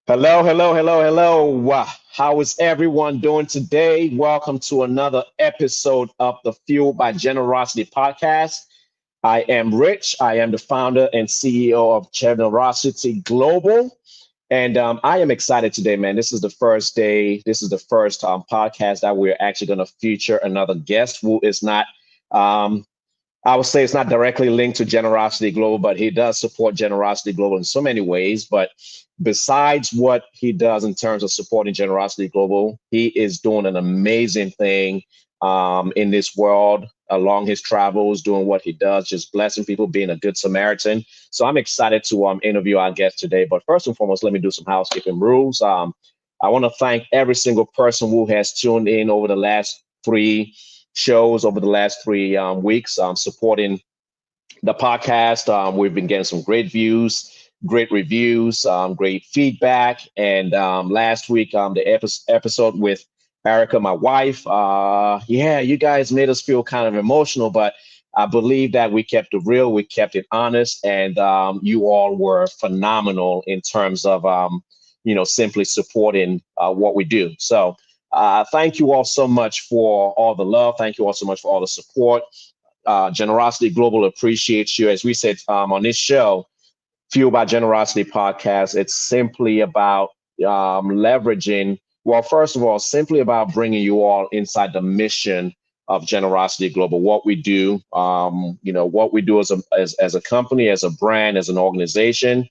Hello, hello, hello, hello. How is everyone doing today? Welcome to another episode of the Fuel by Generosity podcast. I am Rich. I am the founder and CEO of Generosity Global. And I am excited today, man. This is the first day. This is the first podcast that we're actually going to feature another guest who is not um, I would say it's not directly linked to Generosity Global, but he does support Generosity Global in so many ways. But besides what he does in terms of supporting Generosity Global, he is doing an amazing thing in this world along his travels, doing what he does, just blessing people, being a good Samaritan. So I'm excited to interview our guest today. But first and foremost, let me do some housekeeping rules. I want to thank every single person who has tuned in over the last three shows over the last 3 weeks supporting the podcast. We've been getting some great views, great reviews, great feedback. And last week, the episode with Erica, my wife, yeah, you guys made us feel kind of emotional, but I believe that we kept it real, we kept it honest, and you all were phenomenal in terms of, simply supporting what we do. So thank you all so much for all the love. Thank you all so much for all the support. Generosity Global appreciates you. As we said on this show, Fuel by Generosity podcast, it's simply about leveraging, well, first of all, simply about bringing you all inside the mission of Generosity Global, what we do, what we do as a company, as a brand, as an organization.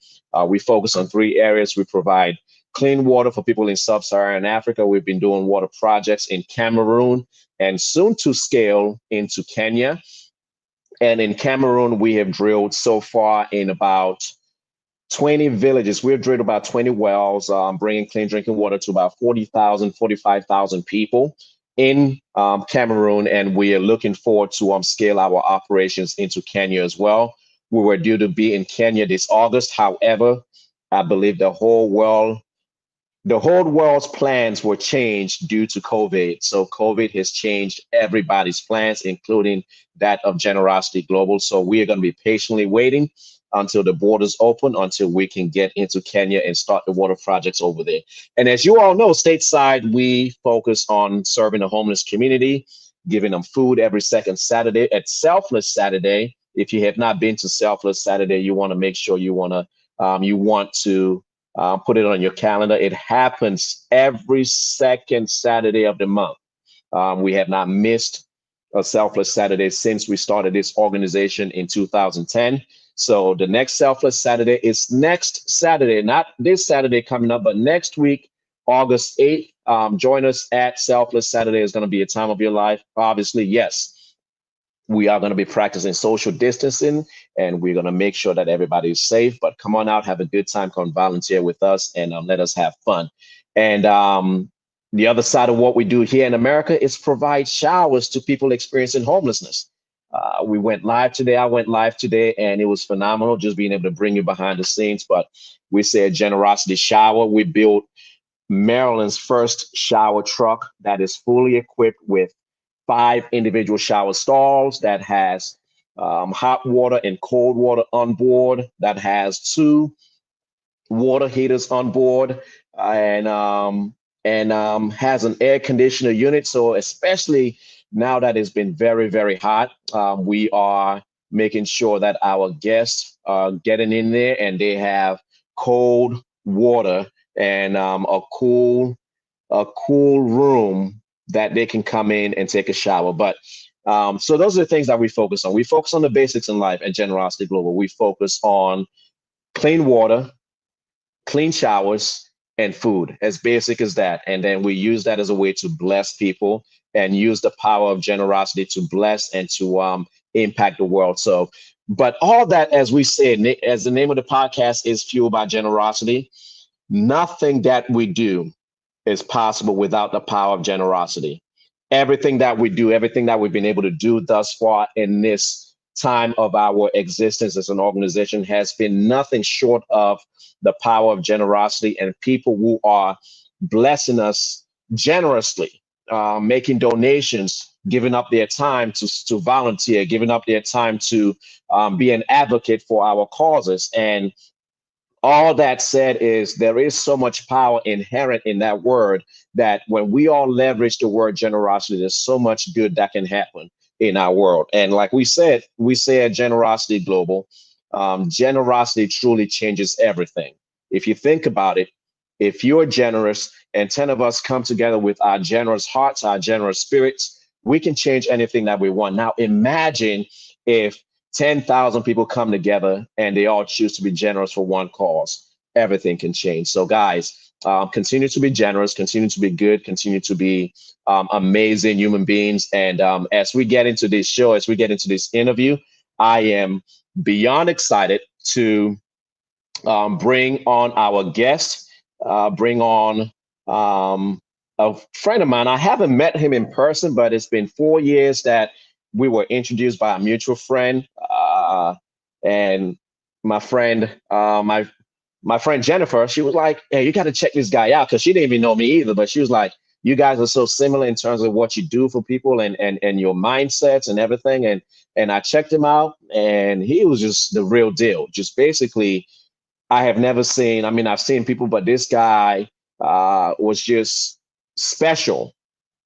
We focus on three areas. We provide clean water for people in sub-Saharan Africa. We've been doing water projects in Cameroon and soon to scale into Kenya. And in Cameroon, we have drilled so far in about 20 villages. We've drilled about 20 wells, bringing clean drinking water to about 40,000, 45,000 people in Cameroon. And we are looking forward to scale our operations into Kenya as well. We were due to be in Kenya this August. However, I believe the whole world's plans were changed due to COVID. So COVID has changed everybody's plans, including that of Generosity Global. So we are going to be patiently waiting until the borders open, until we can get into Kenya and start the water projects over there. And as you all know, stateside, we focus on serving the homeless community, giving them food every second Saturday at Selfless Saturday. If you have not been to Selfless Saturday, you want to make sure you want to put it on your calendar. It happens every second Saturday of the month. We have not missed a Selfless Saturday since we started this organization in 2010. So the next Selfless Saturday is next Saturday, not this Saturday coming up, but next week, August 8th. Join us at Selfless Saturday. It's going to be a time of your life. Obviously, yes, we are going to be practicing social distancing and we're going to make sure that everybody is safe. But come on out, have a good time, come volunteer with us and let us have fun. And the other side of what we do here in America is provide showers to people experiencing homelessness. We went live today. I went live today and it was phenomenal just being able to bring you behind the scenes. But we said Generosity Shower. We built Maryland's first shower truck that is fully equipped with 5 individual shower stalls, that has hot water and cold water on board, that has 2 water heaters on board, and has an air conditioner unit. So especially now that it's been very, very hot, we are making sure that our guests are getting in there and they have cold water and a cool room that they can come in and take a shower. But so those are the things that we focus on. We focus on the basics in life at Generosity Global. We focus on clean water, clean showers, and food, as basic as that. And then we use that as a way to bless people and use the power of generosity to bless and to impact the world. So, but all that, as we said, as the name of the podcast is Fueled by Generosity, nothing that we do is possible without the power of generosity. Everything that we do, everything that we've been able to do thus far in this time of our existence as an organization has been nothing short of the power of generosity and people who are blessing us generously, making donations, giving up their time to volunteer, giving up their time to be an advocate for our causes. And All that said is there is so much power inherent in that word that when we all leverage the word generosity, there's so much good that can happen in our world. And like we say at Generosity Global, generosity truly changes everything. If you think about it, if you're generous and 10 of us come together with our generous hearts, our generous spirits, we can change anything that we want. Now, imagine if 10,000 people come together and they all choose to be generous for one cause. Everything can change. So, guys, continue to be generous, continue to be good, continue to be amazing human beings. And as we get into this show, as we get into this interview, I am beyond excited to bring on our guest, bring on a friend of mine. I haven't met him in person, but it's been 4 years that we were introduced by a mutual friend. And my friend, my friend Jennifer, she was like, "Hey, you got to check this guy out," because she didn't even know me either. But she was like, "You guys are so similar in terms of what you do for people and your mindsets and everything." And I checked him out, and he was just the real deal. Just basically, I have never seen. I mean, I've seen people, but this guy was just special,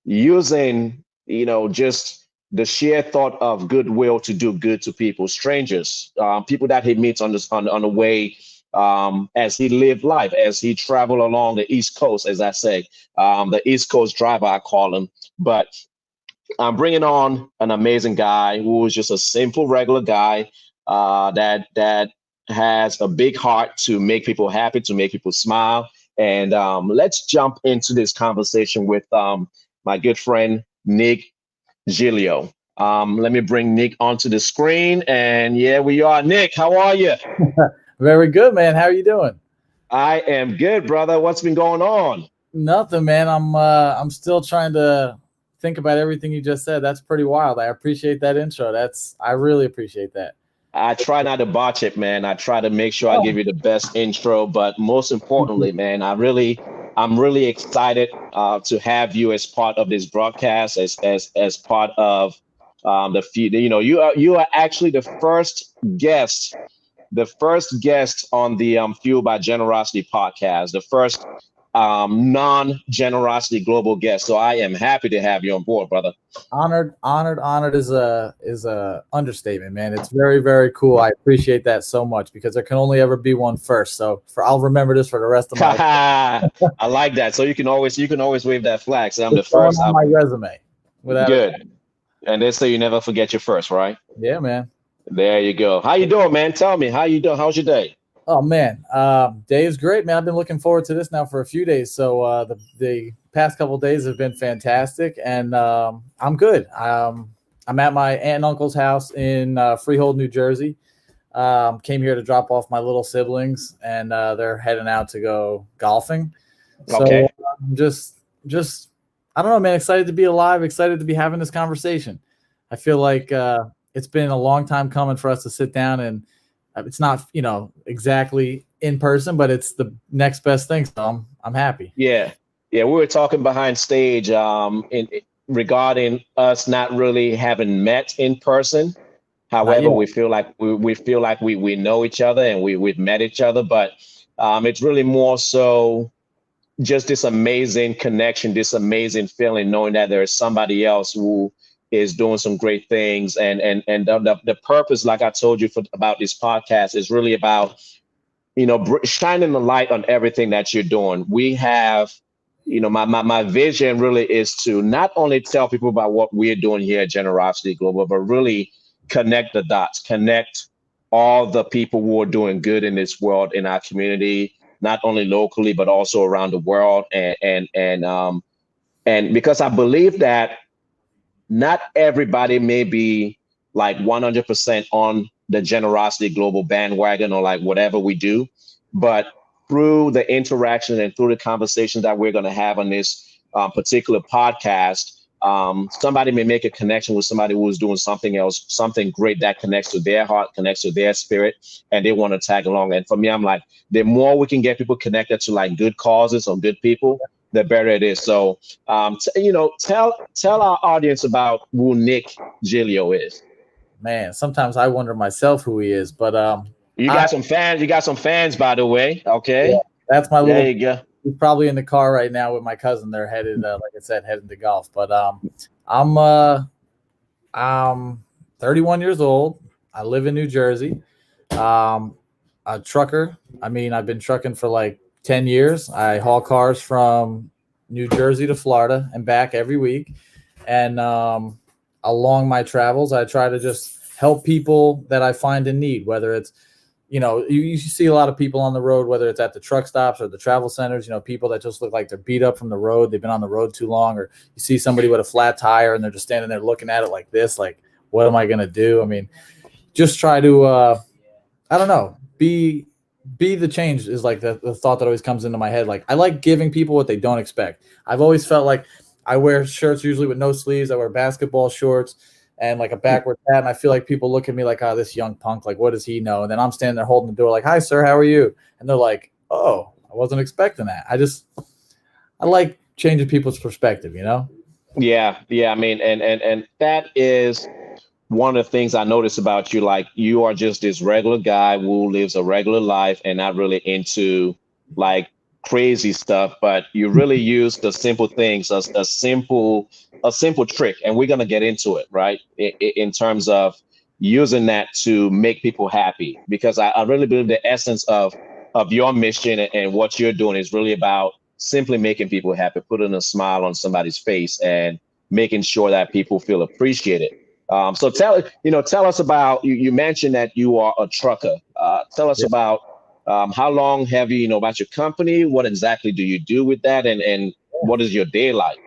using just the sheer thought of goodwill to do good to people, strangers, people that he meets on the way, as he lived life, as he traveled along the East Coast, as I say, the East Coast driver, I call him. But I'm bringing on an amazing guy who is just a simple, regular guy that has a big heart to make people happy, to make people smile. And let's jump into this conversation with my good friend Nick Giglio. Let me bring Nick onto the screen, and yeah, we are. Nick, how are you? Very good, man. How are you doing? I am good, brother. What's been going on? Nothing, man. I'm still trying to think about everything you just said. That's pretty wild. I appreciate that intro. I really appreciate that. I try not to botch it, man. I try to make sure I Oh, give you the best intro, but most importantly, man, I'm really excited to have you as part of this broadcast, as part of the feed. You are actually the first guest on the Fuel by Generosity podcast, the first non-generosity global guest. So I am happy to have you on board, brother. honored is a understatement, man. It's very, very cool. I appreciate that so much because there can only ever be one first. So I'll remember this for the rest of my life. I like that. So you can always wave that flag. So I'm the It's going first. on my resume. Without a Good. And they say you never forget your first, right? Yeah, man. There you go. How you doing, man? Tell me, how you doing? How's your day? Oh man, day is great, man. I've been looking forward to this now for a few days. So the past couple days have been fantastic, and I'm good. I'm at my aunt and uncle's house in Freehold, New Jersey. Came here to drop off my little siblings, and they're heading out to go golfing. So Okay. I'm just I don't know, man. Excited to be alive. Excited to be having this conversation. I feel like it's been a long time coming for us to sit down and it's not, exactly in person, but it's the next best thing. So I'm happy. Yeah. Yeah. We were talking behind stage regarding us not really having met in person. Not However, yet. we feel like we know each other and we've met each other, but it's really more so just this amazing connection, this amazing feeling, knowing that there is somebody else who is doing some great things, and the purpose, like I told you about this podcast, is really about shining the light on everything that you're doing. We have, my vision really is to not only tell people about what we're doing here at Generosity Global, but really connect the dots, connect all the people who are doing good in this world, in our community, not only locally but also around the world. And because I believe that not everybody may be like 100% on the Generosity Global bandwagon or like whatever we do, but through the interaction and through the conversations that we're going to have on this particular podcast, somebody may make a connection with somebody who is doing something else, something great that connects to their heart, connects to their spirit, and they want to tag along. And for me, I'm like, the more we can get people connected to like good causes or good people, the better it is. So, tell our audience about who Nick Giglio is. Man, sometimes I wonder myself who he is, but You I got some fans. You got some fans, by the way. Yeah, Okay, that's my there little. you go. He's probably in the car right now with my cousin. They're headed, like I said, heading to golf. But I'm uh, I'm 31 years old. I live in New Jersey. Um, a trucker. I mean, I've been trucking for like 10 years. I haul cars from New Jersey to Florida and back every week. And along my travels, I try to just help people that I find in need, whether it's you see a lot of people on the road, whether it's at the truck stops or the travel centers, people that just look like they're beat up from the road. They've been on the road too long, or you see somebody with a flat tire and they're just standing there looking at it like this, like, what am I going to do? I mean, just try to, I don't know, be the change is like the thought that always comes into my head. Like, I like giving people what they don't expect. I've always felt like I wear shirts usually with no sleeves. I wear basketball shorts and like a backward hat. And I feel like people look at me like, oh, this young punk, like, what does he know? And then I'm standing there holding the door like, hi, sir, how are you? And they're like, oh, I wasn't expecting that. I like changing people's perspective. Yeah, yeah. I mean, and that is one of the things I notice about you. Like, you are just this regular guy who lives a regular life and not really into like crazy stuff, but you really use the simple things, a simple trick, and we're gonna get into it, right? In terms of using that to make people happy, because I really believe the essence of your mission and what you're doing is really about simply making people happy, putting a smile on somebody's face, and making sure that people feel appreciated. So tell us about you. You mentioned that you are a trucker. Tell us about how long have you about your company? What exactly do you do with that, and what is your day like?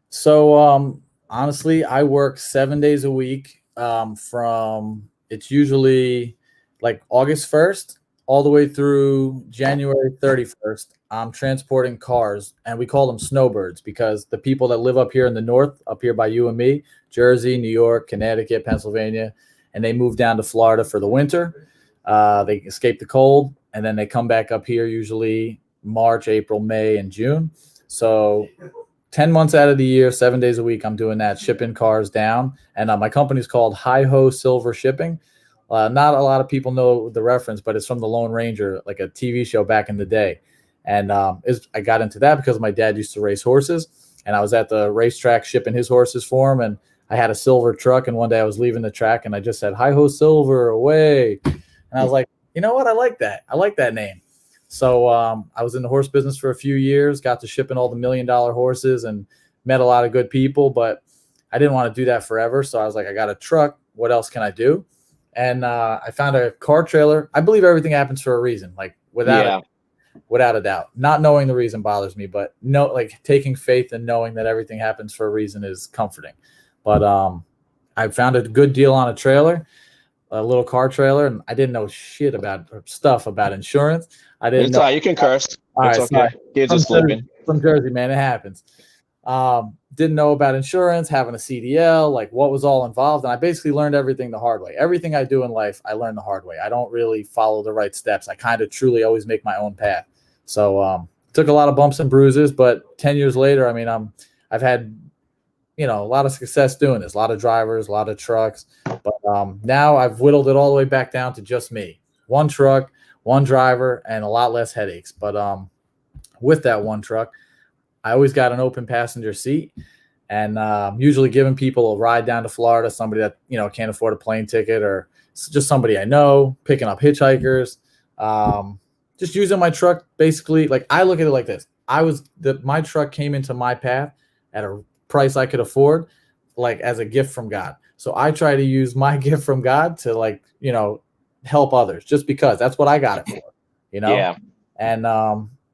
So honestly, I work 7 days a week. From it's usually like August 1st all the way through January 31st. I'm transporting cars, and we call them snowbirds because the people that live up here in the north, up here by you and me, Jersey, New York, Connecticut, Pennsylvania, and they move down to Florida for the winter. They escape the cold, and then they come back up here usually March, April, May, and June. So 10 months out of the year, 7 days a week, I'm doing that, shipping cars down. And my company's called Hi Ho Silver Shipping. Not a lot of people know the reference, but it's from the Lone Ranger, like a TV show back in the day. And I got into that because my dad used to race horses, and I was at the racetrack shipping his horses for him. And I had a silver truck, and one day I was leaving the track, and I just said, Hi Ho Silver, away. And I was like, you know what? I like that. I like that name. So I was in the horse business for a few years, got to shipping all the $1 million horses and met a lot of good people, but I didn't want to do that forever. So I was like, I got a truck. What else can I do? And I found a car trailer. I believe everything happens for a reason, like without a doubt. Not knowing the reason bothers me, but like taking faith and knowing that everything happens for a reason is comforting. But I found a good deal on a trailer, a little car trailer, and I didn't know shit about insurance. I didn't It's know. all right. You can curse. All It's right, okay. sorry. Kids are sleeping. From Jersey, man, it happens. Didn't know about insurance, having a CDL, like what was all involved. And I basically learned everything the hard way. Everything I do in life, I learned the hard way. I don't really follow the right steps. I kind of truly always make my own path. So took a lot of bumps and bruises, but 10 years later, I mean, I've had, a lot of success doing this, a lot of drivers, a lot of trucks. But now I've whittled it all the way back down to just me, one truck, one driver, and a lot less headaches. But with that one truck, I always got an open passenger seat, and usually giving people a ride down to Florida, somebody that, can't afford a plane ticket, or just somebody I know, picking up hitchhikers, just using my truck. Basically, like, I look at it like this. My truck came into my path at a price I could afford, like as a gift from God. So I try to use my gift from God to, like, help others, just because that's what I got it for, Yeah. And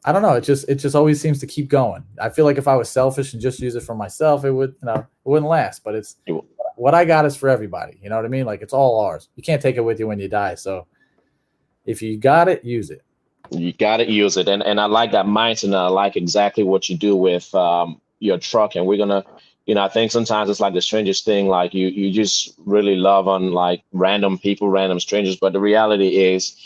I don't know. It just always seems to keep going. I feel like if I was selfish and just use it for myself, it wouldn't last. But it's what I got is for everybody. You know what I mean? Like, it's all ours. You can't take it with you when you die. So if you got it, use it. You got to use it. And I like that mindset. And I like exactly what you do with your truck. And we're going to, I think sometimes it's like the strangest thing. Like, you just really love on like random people, random strangers. But the reality is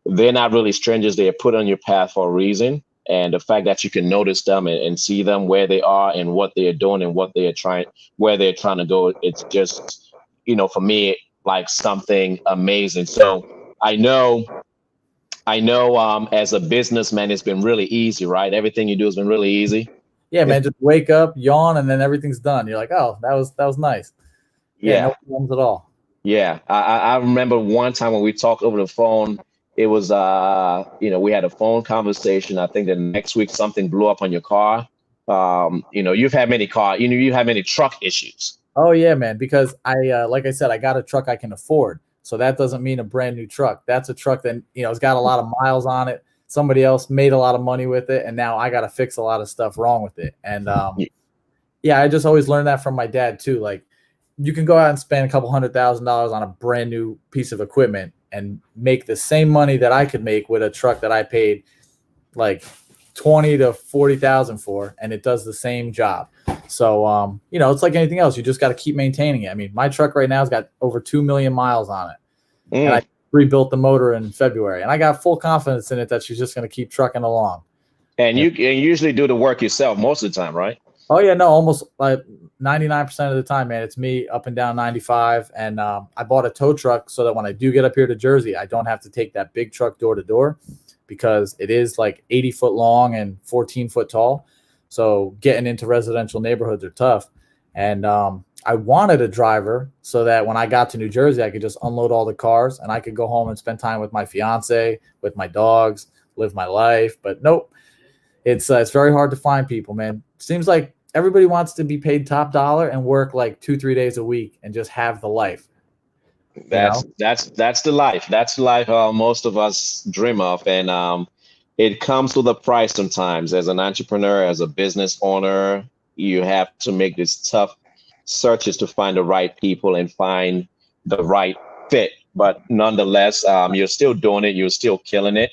they're not really strangers. They are put on your path for a reason. And the fact that you can notice them and see them where they are and what they are doing and where they're trying to go, it's just, for me, like something amazing. So I know, as a businessman, it's been really easy, right? Everything you do has been really easy. Yeah, man, just wake up, yawn, and then everything's done. You're like, oh, that was nice. Yeah, no Yeah. problems at all. Yeah, I remember one time when we talked over the phone. It was we had a phone conversation. I think the next week something blew up on your car. You've had many you have many truck issues. Oh yeah, man. Because like I said, I got a truck I can afford. So that doesn't mean a brand new truck. That's a truck that it's got a lot of miles on it. Somebody else made a lot of money with it, and now I got to fix a lot of stuff wrong with it. And yeah, I just always learned that from my dad too. Like, you can go out and spend a couple $100,000 on a brand new piece of equipment and make the same money that I could make with a truck that I paid like 20 to 40,000 for, and it does the same job. So, it's like anything else. You just got to keep maintaining it. I mean, my truck right now has got over 2 million miles on it. And I rebuilt the motor in February, and I got full confidence in it that she's just going to keep trucking along. And you usually do the work yourself most of the time, right? Oh yeah, no, almost like 99% of the time, man. It's me up and down 95, and I bought a tow truck so that when I do get up here to Jersey, I don't have to take that big truck door to door, because it is like 80 foot long and 14 foot tall. So getting into residential neighborhoods are tough. And I wanted a driver so that when I got to New Jersey, I could just unload all the cars and I could go home and spend time with my fiance, with my dogs, live my life. But nope, it's very hard to find people, man. Seems like everybody wants to be paid top dollar and work like 2-3 days a week and just have the life. That's the life. That's the life most of us dream of, and it comes with a price sometimes. As an entrepreneur, as a business owner, you have to make these tough searches to find the right people and find the right fit. But nonetheless, you're still doing it. You're still killing it.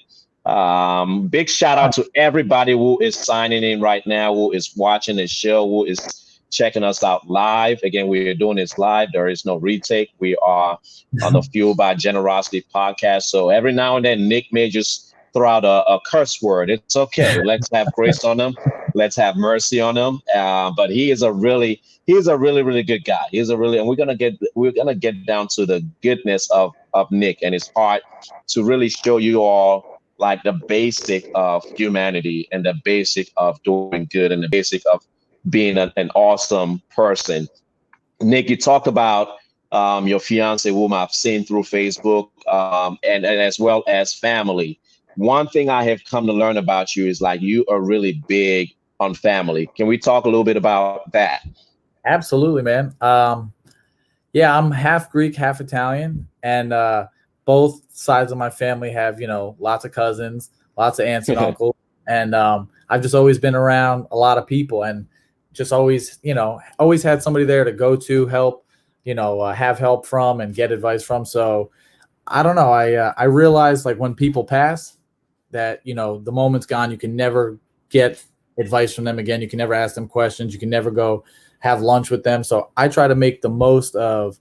Big shout out to everybody who is signing in right now, who is watching the show, who is checking us out live. Again, we are doing this live. There is no retake. We are on the Fuel by Generosity podcast. So every now and then, Nick may just throw out a curse word. It's okay. Let's have grace on him. Let's have mercy on him. But he is a really, really good guy. And we're gonna get down to the goodness of Nick and his heart to really show you all like the basic of humanity and the basic of doing good and the basic of being an awesome person. Nick, you talked about your fiance, whom I've seen through Facebook, and as well as family. One thing I have come to learn about you is like you are really big on family. Can we talk a little bit about that? Absolutely, man. Yeah, I'm half Greek, half Italian, and both sides of my family have, lots of cousins, lots of aunts and uncles. And I've just always been around a lot of people and just always had somebody there to go to, help, have help from and get advice from. So I don't know. I realized like when people pass that, the moment's gone. You can never get advice from them again. You can never ask them questions. You can never go have lunch with them. So I try to make the most of,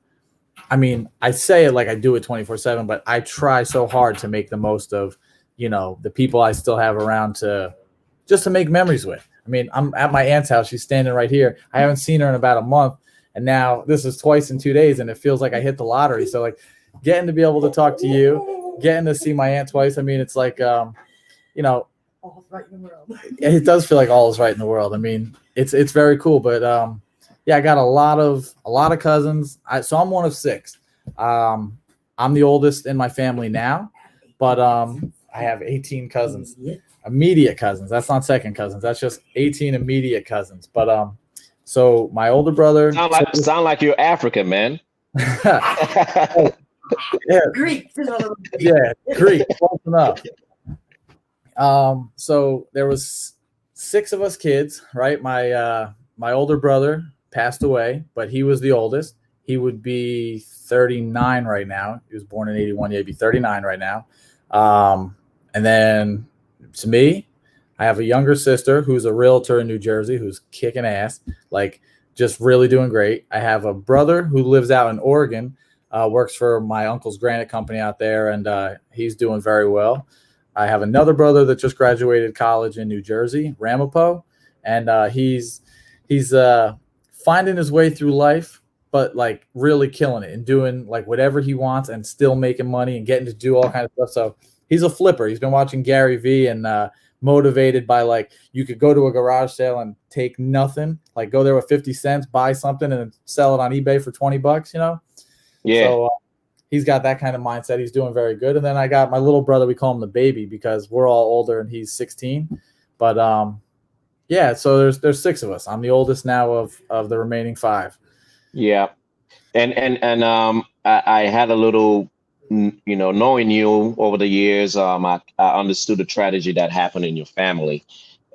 I say it like I do it 24/7, but I try so hard to make the most of, the people I still have around to make memories with. I'm at my aunt's house. She's standing right here. I haven't seen her in about a month. And now this is twice in 2 days, and it feels like I hit the lottery. So like getting to be able to talk to you, getting to see my aunt twice. It's like, all right in the world. It does feel like all is right in the world. It's very cool. But yeah, I got a lot of cousins. So I'm one of 6. I'm the oldest in my family now, but I have 18 cousins, immediate cousins. That's not second cousins. That's just 18 immediate cousins. But so my older brother sound like you're African, man. Yeah, Greek. Yeah, Greek. Close enough. So there was 6 of us kids, right? My older brother passed away, but he was the oldest. He would be 39 right now. He was born in 81. Yeah, he'd be 39 right now. And then to me, I have a younger sister who's a realtor in New Jersey, who's kicking ass, like just really doing great. I have a brother who lives out in Oregon, works for my uncle's granite company out there, and he's doing very well. I have another brother that just graduated college in New Jersey, Ramapo, and he's finding his way through life. but like really killing it and doing like whatever he wants and still making money and getting to do all kinds of stuff. So he's a flipper. He's been watching Gary Vee and motivated by like you could go to a garage sale and take nothing, like go there with 50 cents, buy something and sell it on eBay for $20, you know? Yeah. So he's got that kind of mindset. He's doing very good. And then I got my little brother, we call him the baby because we're all older and he's 16. But yeah, so there's 6 of us. I'm the oldest now of the remaining 5. Yeah. I had a little, knowing you over the years, I understood the tragedy that happened in your family,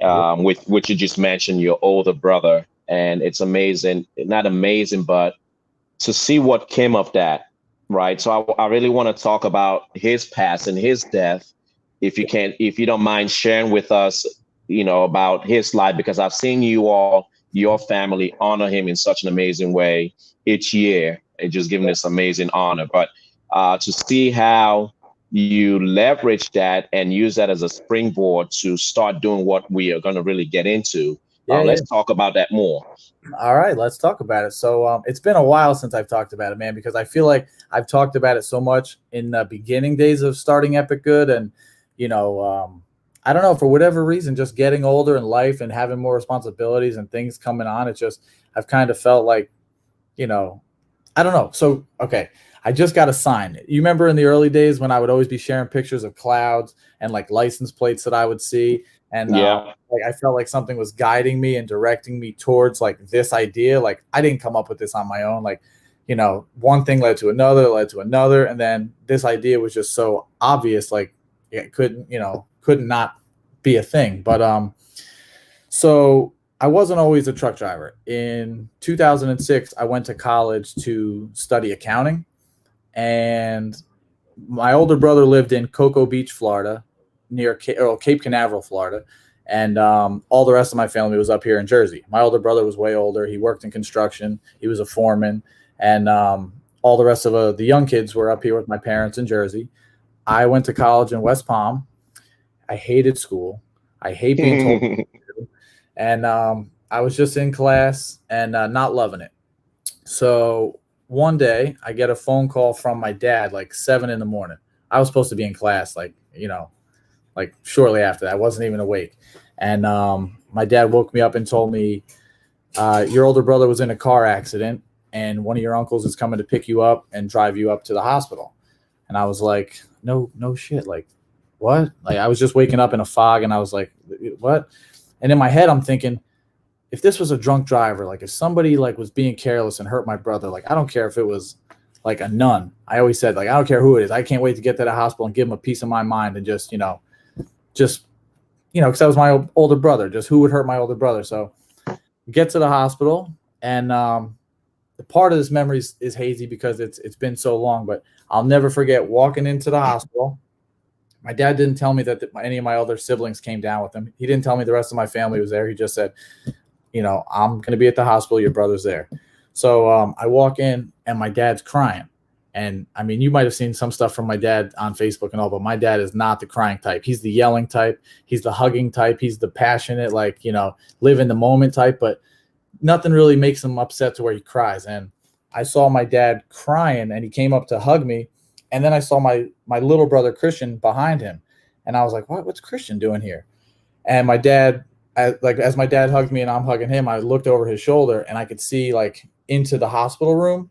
with which you just mentioned your older brother, and it's amazing, not amazing, but to see what came of that, right? So I really want to talk about his past and his death, if you don't mind sharing with us, about his life, because I've seen your family honor him in such an amazing way each year, and just giving this amazing honor. But to see how you leverage that and use that as a springboard to start doing what we are going to really get into. Let's talk about that more. All right, let's talk about it. So it's been a while since I've talked about it, man, because I feel like I've talked about it so much in the beginning days of starting Epic Good. And, I don't know, for whatever reason, just getting older in life and having more responsibilities and things coming on, it's just, I've kind of felt like, I don't know. So, okay, I just got a sign. You remember in the early days when I would always be sharing pictures of clouds and like license plates that I would see? And like I felt like something was guiding me and directing me towards like this idea. Like I didn't come up with this on my own. Like, one thing led to another. And then this idea was just so obvious, like it couldn't not be a thing. But so I wasn't always a truck driver. In 2006, I went to college to study accounting, and my older brother lived in Cocoa Beach, Florida, near Cape Canaveral, Florida. And all the rest of my family was up here in Jersey. My older brother was way older. He worked in construction. He was a foreman. And all the rest of the young kids were up here with my parents in Jersey. I went to college in West Palm. I hated school. I hate being told what to do. And I was just in class and not loving it. So one day I get a phone call from my dad, like 7 a.m. I was supposed to be in class, like shortly after that. I wasn't even awake. And my dad woke me up and told me, your older brother was in a car accident and one of your uncles is coming to pick you up and drive you up to the hospital. And I was like, no shit. Like, what? Like, I was just waking up in a fog and I was like, what? And in my head, I'm thinking, if this was a drunk driver, like if somebody like was being careless and hurt my brother, like, I don't care if it was like a nun. I always said, like, I don't care who it is. I can't wait to get to the hospital and give him a piece of my mind and just, because that was my older brother, just who would hurt my older brother. So we get to the hospital, and the part of this memory is hazy because it's been so long, but I'll never forget walking into the hospital. My dad didn't tell me that any of my other siblings came down with him. He didn't tell me the rest of my family was there. He just said, I'm going to be at the hospital. Your brother's there. So I walk in and my dad's crying. And I mean, you might have seen some stuff from my dad on Facebook and all, but my dad is not the crying type. He's the yelling type. He's the hugging type. He's the passionate, like, live in the moment type, but nothing really makes him upset to where he cries. And I saw my dad crying and he came up to hug me. And then I saw my little brother, Christian, behind him. And I was like, what's Christian doing here? And my dad, as my dad hugged me and I'm hugging him, I looked over his shoulder and I could see like into the hospital room.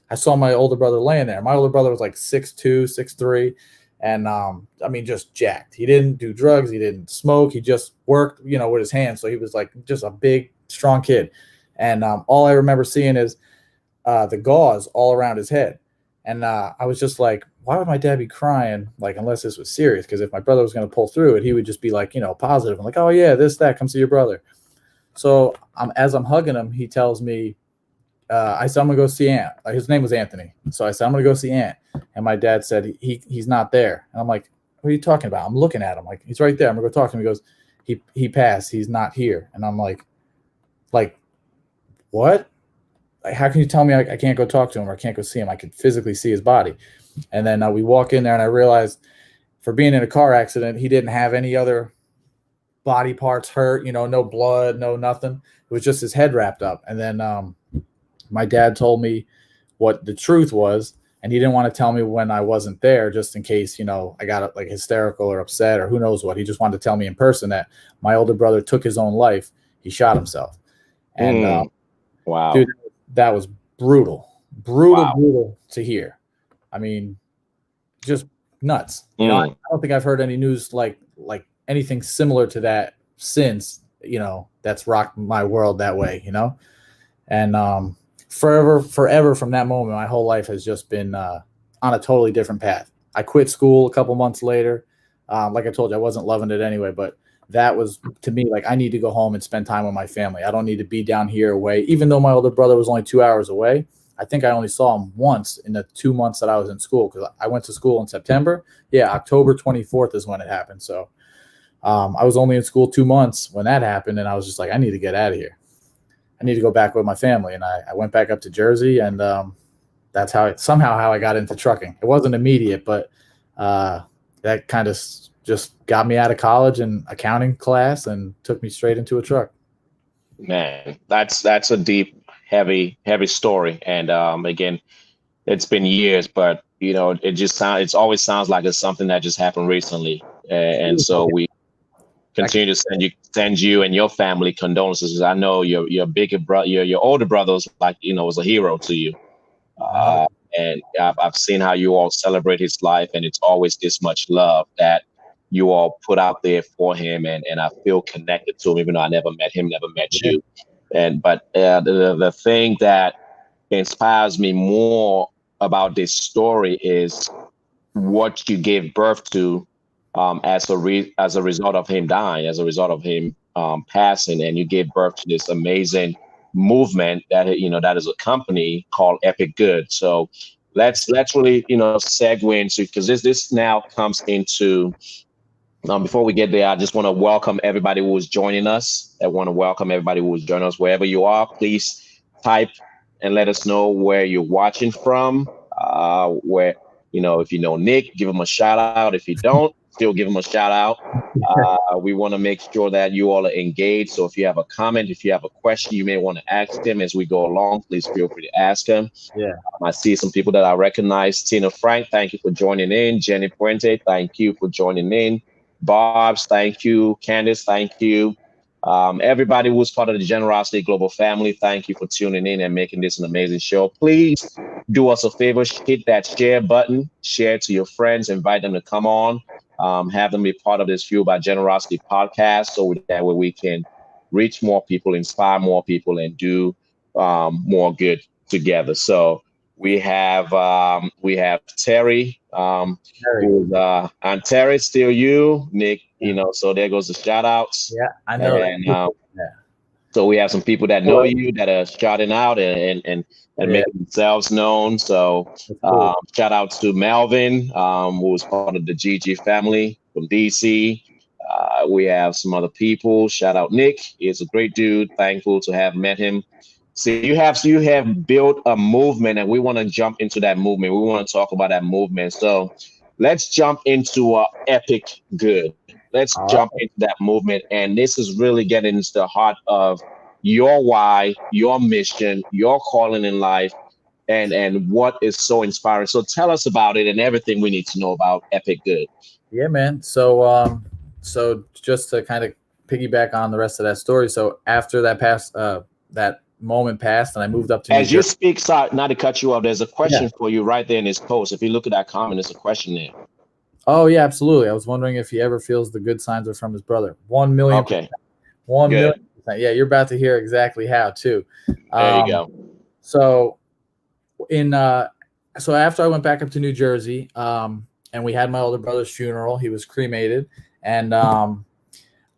I saw my older brother laying there. My older brother was like 6'2", 6'3", and I mean, just jacked. He didn't do drugs. He didn't smoke. He just worked, with his hands. So he was like just a big, strong kid. And all I remember seeing is the gauze all around his head. And I was just like, why would my dad be crying? Like, unless this was serious, because if my brother was going to pull through it, he would just be like, positive. I'm like, oh yeah, this, that, come see your brother. So as I'm hugging him, he tells me, I said, I'm going to go see Aunt. His name was Anthony. So I said, I'm going to go see Aunt. And my dad said, he's not there. And I'm like, what are you talking about? I'm looking at him. Like, he's right there. I'm going to go talk to him. He goes, he passed. He's not here. And I'm like, what? Like, how can you tell me I can't go talk to him or I can't go see him? I could physically see his body. And then we walk in there and I realized for being in a car accident, he didn't have any other body parts hurt, no blood, no nothing. It was just his head wrapped up. And then my dad told me what the truth was, and he didn't want to tell me when I wasn't there, just in case, I got like hysterical or upset or who knows what. He just wanted to tell me in person that my older brother took his own life. He shot himself. And wow, dude, that was brutal, wow. brutal to hear. I mean, just nuts. I don't think I've heard any news like anything similar to that since, that's rocked my world that way, and forever from that moment, my whole life has just been on a totally different path. I quit school a couple months later. Like I told you, I wasn't loving it anyway, but that was, to me, like, I need to go home and spend time with my family. I don't need to be down here away. Even though my older brother was only 2 hours away, I think I only saw him once in the 2 months that I was in school, because I went to school in September. Yeah, October 24th is when it happened. So I was only in school 2 months when that happened, and I was just like, I need to get out of here. I need to go back with my family. And I went back up to Jersey, and that's how I got into trucking. It wasn't immediate, but that kind of just got me out of college and accounting class and took me straight into a truck. Man, that's a deep, heavy story. And again, it's been years, but it always sounds like it's something that just happened recently. And so we continue to send you and your family condolences. I know your bigger brother, your older brother was was a hero to you. And I've seen how you all celebrate his life, and it's always this much love that you all put out there for him. And I feel connected to him, even though I never met him, never met you. But the thing that inspires me more about this story is what you gave birth to as a result of him dying, as a result of him passing, and you gave birth to this amazing movement that that is a company called Epic Good. So let's really segue into, because this now comes into. Before we get there, I just want to welcome everybody who is joining us. I want to welcome everybody who is joining us wherever you are. Please type and let us know where you're watching from. Where if you know Nick, give him a shout out. If you don't, still give him a shout out. We want to make sure that you all are engaged. So if you have a comment, if you have a question you may want to ask him as we go along, please feel free to ask him. Yeah. I see some people that I recognize. Tina Frank, thank you for joining in. Jenny Puente, thank you for joining in. Barb's, thank you. Candace, thank you. Everybody who's part of the Generosity Global family, thank you for tuning in and making this an amazing show. Please do us a favor, hit that share button, share it to your friends, invite them to come on, have them be part of this Fuel by Generosity podcast, so that way we can reach more people, inspire more people, and do more good together. So we have Terry. Who's and Terry, still you, Nick, so there goes the shout outs. Yeah, I know. And so we have some people that know you that are shouting out and making themselves known. So shout out to Melvin, who's part of the GG family from DC. We have some other people. Shout out Nick. He's a great dude. Thankful to have met him. So you have built a movement, and we want to jump into that movement. We want to talk about that movement. So let's jump into Epic Good. Let's jump into that movement. And this is really getting into the heart of your why, your mission, your calling in life, and what is so inspiring. So tell us about it and everything we need to know about Epic Good. Yeah, man. So just to kind of piggyback on the rest of that story. So after that moment passed, and I moved up to As you speak, sorry, not to cut you off, there's a question for you right there in this post. If you look at that comment, there's a question there. Oh yeah, absolutely. I was wondering if he ever feels the good signs are from his brother. 1 million. Okay. 1 million. Yeah, you're about to hear exactly how too. There you go. So so after I went back up to New Jersey, and we had my older brother's funeral, he was cremated, and I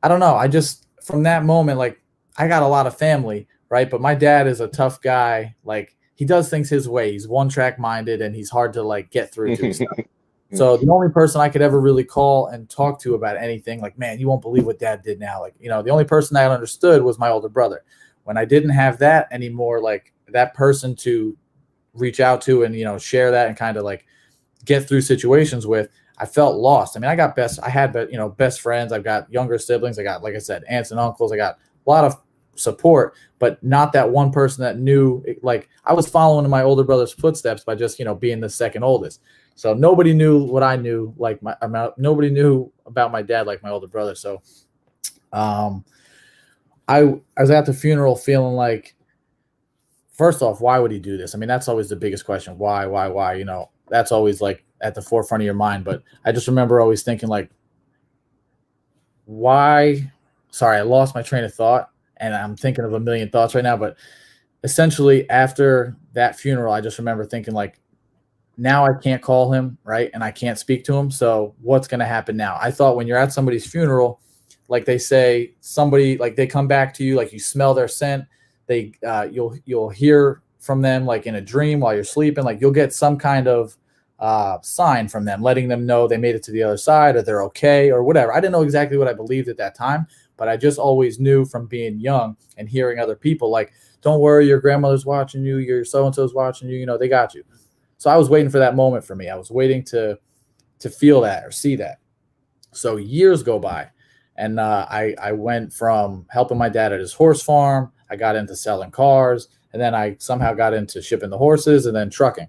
don't know. I just, from that moment, like, I got a lot of family, right? But my dad is a tough guy. Like, he does things his way. He's one-track minded, and he's hard to like get through to. Stuff. So the only person I could ever really call and talk to about anything, like, man, you won't believe what dad did now. Like, the only person I understood was my older brother. When I didn't have that anymore, like that person to reach out to and, share that and kind of like get through situations with, I felt lost. I mean, I had best friends. I've got younger siblings. I got, like I said, aunts and uncles. I got a lot of support, but not that one person that knew. Like, I was following in my older brother's footsteps by just, being the second oldest. So nobody knew what I knew, like nobody knew about my dad like my older brother. So I was at the funeral feeling like, first off, why would he do this? I mean, that's always the biggest question. Why? That's always like at the forefront of your mind. But I just remember always thinking like, why? Sorry, I lost my train of thought and I'm thinking of a million thoughts right now. But essentially after that funeral, I just remember thinking like, now I can't call him, right? And I can't speak to him. So what's going to happen now? I thought when you're at somebody's funeral, like they say, somebody, like they come back to you, like you smell their scent. You'll hear from them like in a dream while you're sleeping. Like you'll get some kind of sign from them, letting them know they made it to the other side or they're okay or whatever. I didn't know exactly what I believed at that time, but I just always knew from being young and hearing other people like, don't worry, your grandmother's watching you, your so-and-so's watching you, they got you. So I was waiting for that moment for me. I was waiting to feel that or see that. So years go by, and I went from helping my dad at his horse farm. I got into selling cars, and then I somehow got into shipping the horses and then trucking.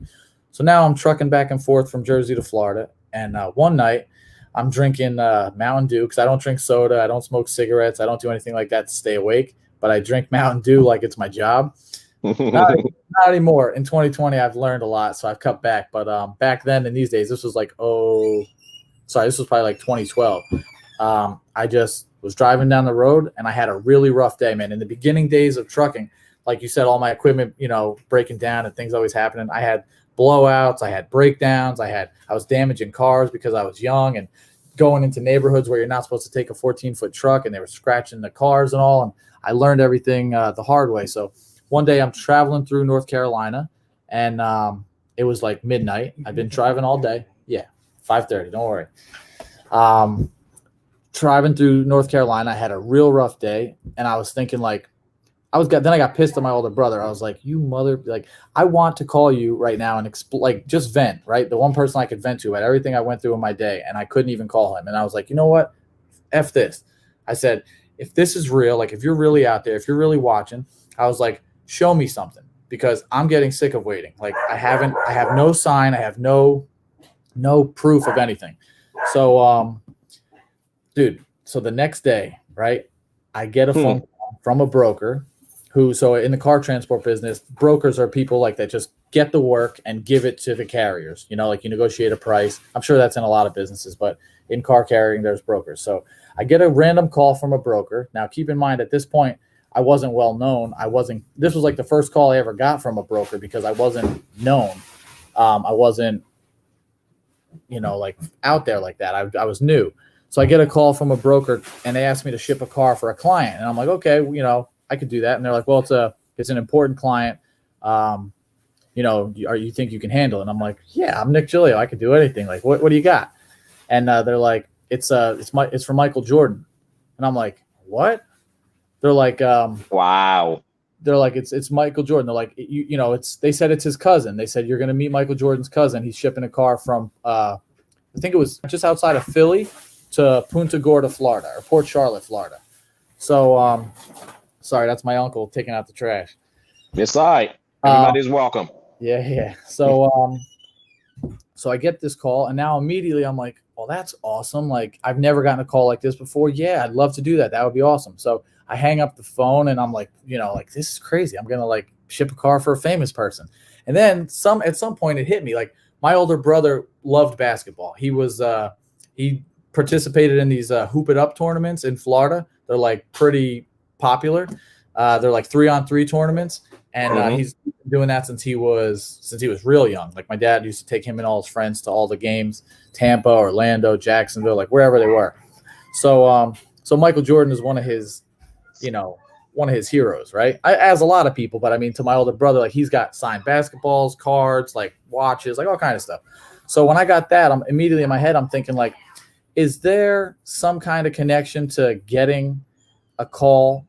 So now I'm trucking back and forth from Jersey to Florida. And one night I'm drinking Mountain Dew because I don't drink soda. I don't smoke cigarettes. I don't do anything like that to stay awake. But I drink Mountain Dew like it's my job. Not anymore. In 2020, I've learned a lot, so I've cut back. But back then, in these days, this was like, this was probably like 2012. I just was driving down the road, and I had a really rough day, man. In the beginning days of trucking, like you said, all my equipment, breaking down and things always happening. I had blowouts, I had breakdowns, I was damaging cars because I was young and going into neighborhoods where you're not supposed to take a 14-foot truck, and they were scratching the cars and all. And I learned everything the hard way. So one day I'm traveling through North Carolina, and it was like midnight. I've been driving all day. Yeah, 5:30. Don't worry. Driving through North Carolina, I had a real rough day, and I was thinking like, then I got pissed at my older brother. I was like, you mother, like, I want to call you right now and just vent, right? The one person I could vent to at everything I went through in my day, and I couldn't even call him. And I was like, you know what? F this. I said, if this is real, like if you're really out there, if you're really watching, I was like, show me something, because I'm getting sick of waiting. Like I have no sign. I have no proof of anything. So, dude, so the next day, right, I get a phone call from a broker so in the car transport business, brokers are people like that just get the work and give it to the carriers, like you negotiate a price. I'm sure that's in a lot of businesses, but in car carrying, there's brokers. So I get a random call from a broker. Now, keep in mind at this point, I wasn't well known. This was like the first call I ever got from a broker because I wasn't known. I wasn't, like out there like that. I was new. So I get a call from a broker, and they asked me to ship a car for a client. And I'm like, okay, I could do that. And they're like, well, it's an important client. You think you can handle it? And I'm like, yeah, I'm Nick Giglio. I could do anything. Like, what do you got? And they're like, it's for Michael Jordan. And I'm like, what? They're like, wow. They're like, it's Michael Jordan. They're like, they said it's his cousin. They said, you're going to meet Michael Jordan's cousin. He's shipping a car from, I think it was just outside of Philly to Punta Gorda, Florida, or Port Charlotte, Florida. So, sorry, that's my uncle taking out the trash. It's all right. Everybody's welcome. Yeah. So, so I get this call, and now immediately I'm like, well, that's awesome. Like, I've never gotten a call like this before. Yeah, I'd love to do that. That would be awesome. So I hang up the phone, and I'm like, this is crazy. I'm going to like ship a car for a famous person. And then at some point it hit me, like my older brother loved basketball. He participated in these Hoop It Up tournaments in Florida. They're like pretty popular. They're like 3-on-3 tournaments. And he's been doing that since he was real young. Like my dad used to take him and all his friends to all the games, Tampa, Orlando, Jacksonville, like wherever they were. So Michael Jordan is one of his heroes, right? As a lot of people, but I mean, to my older brother, like he's got signed basketballs, cards, like watches, like all kind of stuff. So when I got that, I'm immediately in my head, I'm thinking like, is there some kind of connection to getting a call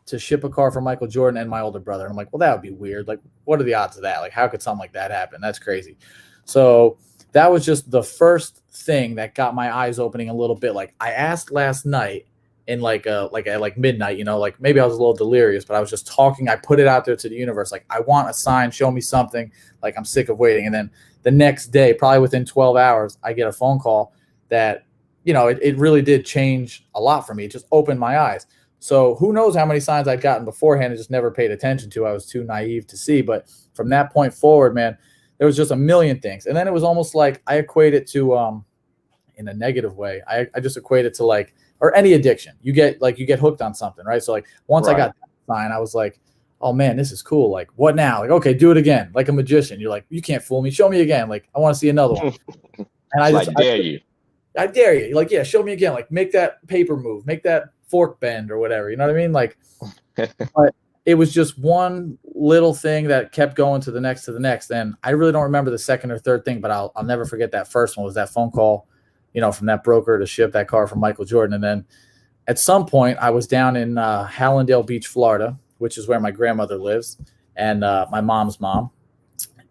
to ship a car for Michael Jordan and my older brother? And I'm like, well, that would be weird. Like, what are the odds of that? Like, how could something like that happen? That's crazy. So that was just the first thing that got my eyes opening a little bit. Like I asked last night, in like at like midnight, like maybe I was a little delirious, but I was just talking. I put it out there to the universe. Like, I want a sign, show me something. Like, I'm sick of waiting. And then the next day, probably within 12 hours, I get a phone call that, it really did change a lot for me. It just opened my eyes. So who knows how many signs I'd gotten beforehand and just never paid attention to. I was too naive to see. But from that point forward, man, there was just a million things. And then it was almost like I equate it to, in a negative way, I just equate it to like, or any addiction. You get hooked on something, right? So like once I got that sign, I was like, oh man, this is cool. Like, what now? Like, okay, do it again. Like a magician. You're like, you can't fool me. Show me again. Like, I want to see another one. And I dare you. I dare you. Like, yeah, show me again. Like, make that paper move, make that fork bend or whatever. You know what I mean? Like, but it was just one little thing that kept going to the next. And I really don't remember the second or third thing, but I'll never forget that first one was that phone call, from that broker to ship that car from Michael Jordan. And then at some point I was down in Hallandale Beach, Florida, which is where my grandmother lives and my mom's mom.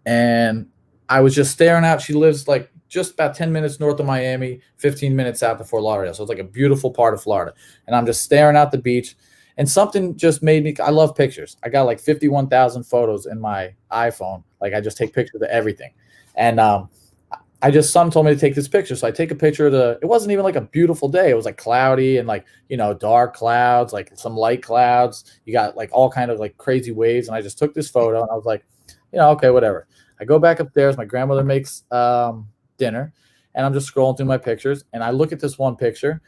And I was just staring out. She lives like just about 10 minutes north of Miami, 15 minutes south of Fort Lauderdale. So it's like a beautiful part of Florida. And I'm just staring out the beach. And something just made me – I love pictures. I got like 51,000 photos in my iPhone. Like, I just take pictures of everything. And someone told me to take this picture. So I take a picture of it wasn't even like a beautiful day. It was like cloudy and like, dark clouds, like some light clouds. You got like all kind of like crazy waves. And I just took this photo and I was like, okay, whatever. I go back upstairs. My grandmother makes dinner and I'm just scrolling through my pictures and I look at this one picture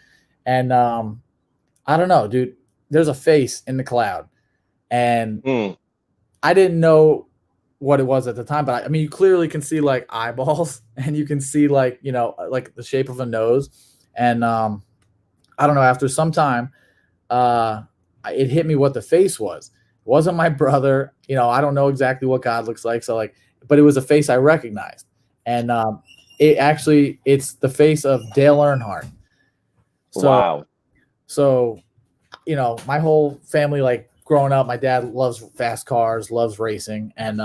and I don't know, dude, there's a face in the cloud and I didn't know what it was at the time, but I mean, you clearly can see like eyeballs and you can see like, like the shape of a nose. And I don't know, after some time, it hit me what the face was. It wasn't my brother. I don't know exactly what God looks like. So like, but it was a face I recognized. And it's the face of Dale Earnhardt. So, wow. So, my whole family, like, growing up, my dad loves fast cars, loves racing, and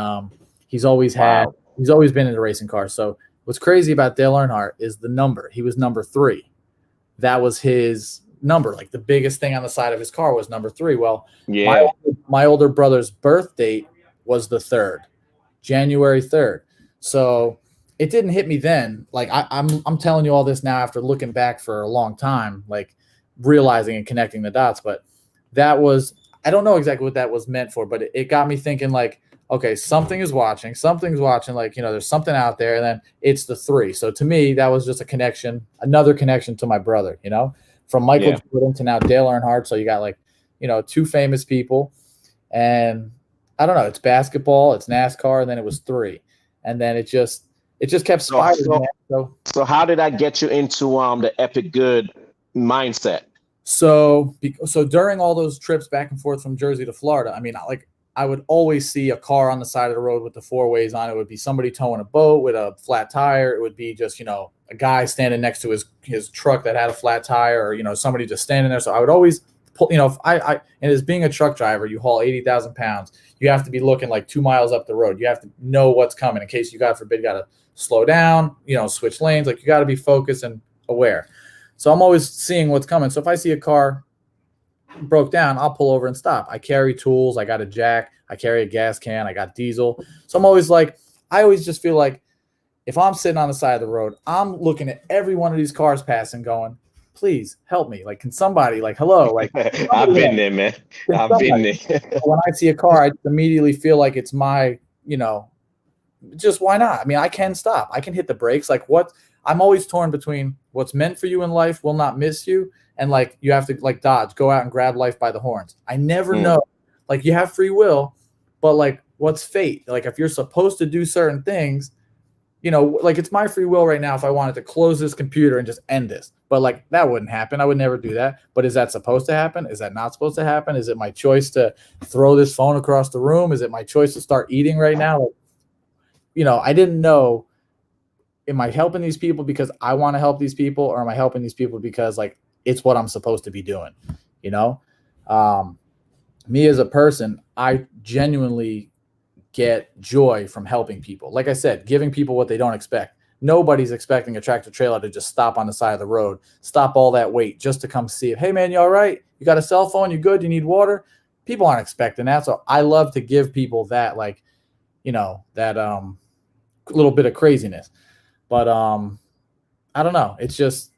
he's always been into racing cars. So what's crazy about Dale Earnhardt is the number. He was number 3. That was his number. Like, the biggest thing on the side of his car was number 3. Well, my older brother's birth date was the 3rd, January 3rd. So it didn't hit me then. Like, I'm telling you all this now after looking back for a long time, like realizing and connecting the dots. But that was, I don't know exactly what that was meant for, but it got me thinking like, okay, something's watching, like, there's something out there. And then it's the 3. So to me, that was just another connection to my brother, from Michael Jordan to now Dale Earnhardt. So you got like, 2 famous people, and I don't know, it's basketball, it's NASCAR. And then it was 3. And then it just kept spiraling. So how did that get you into the Epic Good mindset? So during all those trips back and forth from Jersey to Florida, I mean, I would always see a car on the side of the road with the 4 ways on it. It would be somebody towing a boat with a flat tire. It would be just, a guy standing next to his truck that had a flat tire, or, somebody just standing there. So I would always pull, if and as being a truck driver, you haul 80,000 pounds. You have to be looking like 2 miles up the road. You have to know what's coming in case you, God forbid, got to slow down, switch lanes. Like, you got to be focused and aware. So I'm always seeing what's coming. So if I see a car broke down, I'll pull over and stop. I carry tools. I got a jack. I carry a gas can. I got diesel. So I'm always like, I always just feel like if I'm sitting on the side of the road, I'm looking at every one of these cars passing going, please help me. Like, can somebody, like, hello? Like, I've been there, man. I've been there. When I see a car, I immediately feel like it's my, just why not? I mean, I can stop. I can hit the brakes. Like, what? I'm always torn between what's meant for you in life will not miss you, and like you have to like dodge, go out and grab life by the horns. I never know. Like, you have free will, but like, what's fate? Like, if you're supposed to do certain things, like, it's my free will right now if I wanted to close this computer and just end this. But like, that wouldn't happen. I would never do that. But is that supposed to happen? Is that not supposed to happen? Is it my choice to throw this phone across the room? Is it my choice to start eating right now? Like, I didn't know. Am I helping these people because I want to help these people, or am I helping these people because like it's what I'm supposed to be doing? Me as a person, I genuinely get joy from helping people. Like I said, giving people what they don't expect. Nobody's expecting a tractor trailer to just stop on the side of the road, stop all that weight just to come see it. Hey man, you all right? You got a cell phone? You good? You need water? People aren't expecting that. So I love to give people that, like, that little bit of craziness. But I don't know. It's just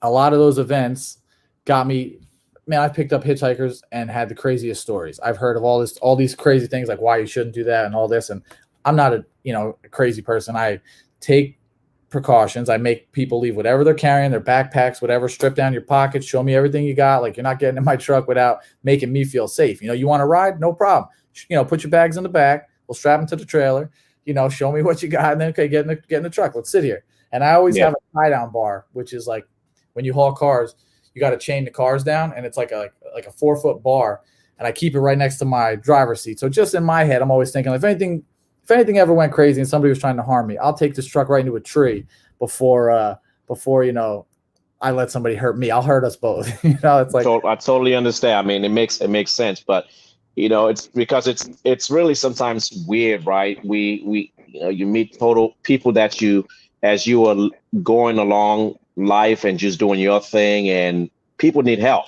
a lot of those events got me. Man, I picked up hitchhikers and had the craziest stories. I've heard of all these crazy things, like why you shouldn't do that and all this. And I'm not a crazy person. I take precautions. I make people leave whatever they're carrying, their backpacks, whatever, strip down your pockets, show me everything you got. Like, you're not getting in my truck without making me feel safe. You want to ride? No problem. Put your bags in the back. We'll strap them to the trailer. Show me what you got, and then, okay, get in the truck. Let's sit here. And I always have a tie down bar, which is like when you haul cars, you got to chain the cars down, and it's like a 4-foot bar, and I keep it right next to my driver's seat. So just in my head, I'm always thinking, if anything ever went crazy and somebody was trying to harm me, I'll take this truck right into a tree before I let somebody hurt me. I'll hurt us both. It's like, I totally understand. I mean, it makes sense, but it's because it's really sometimes weird, right? We you meet total people that as you are going along life and just doing your thing, and people need help,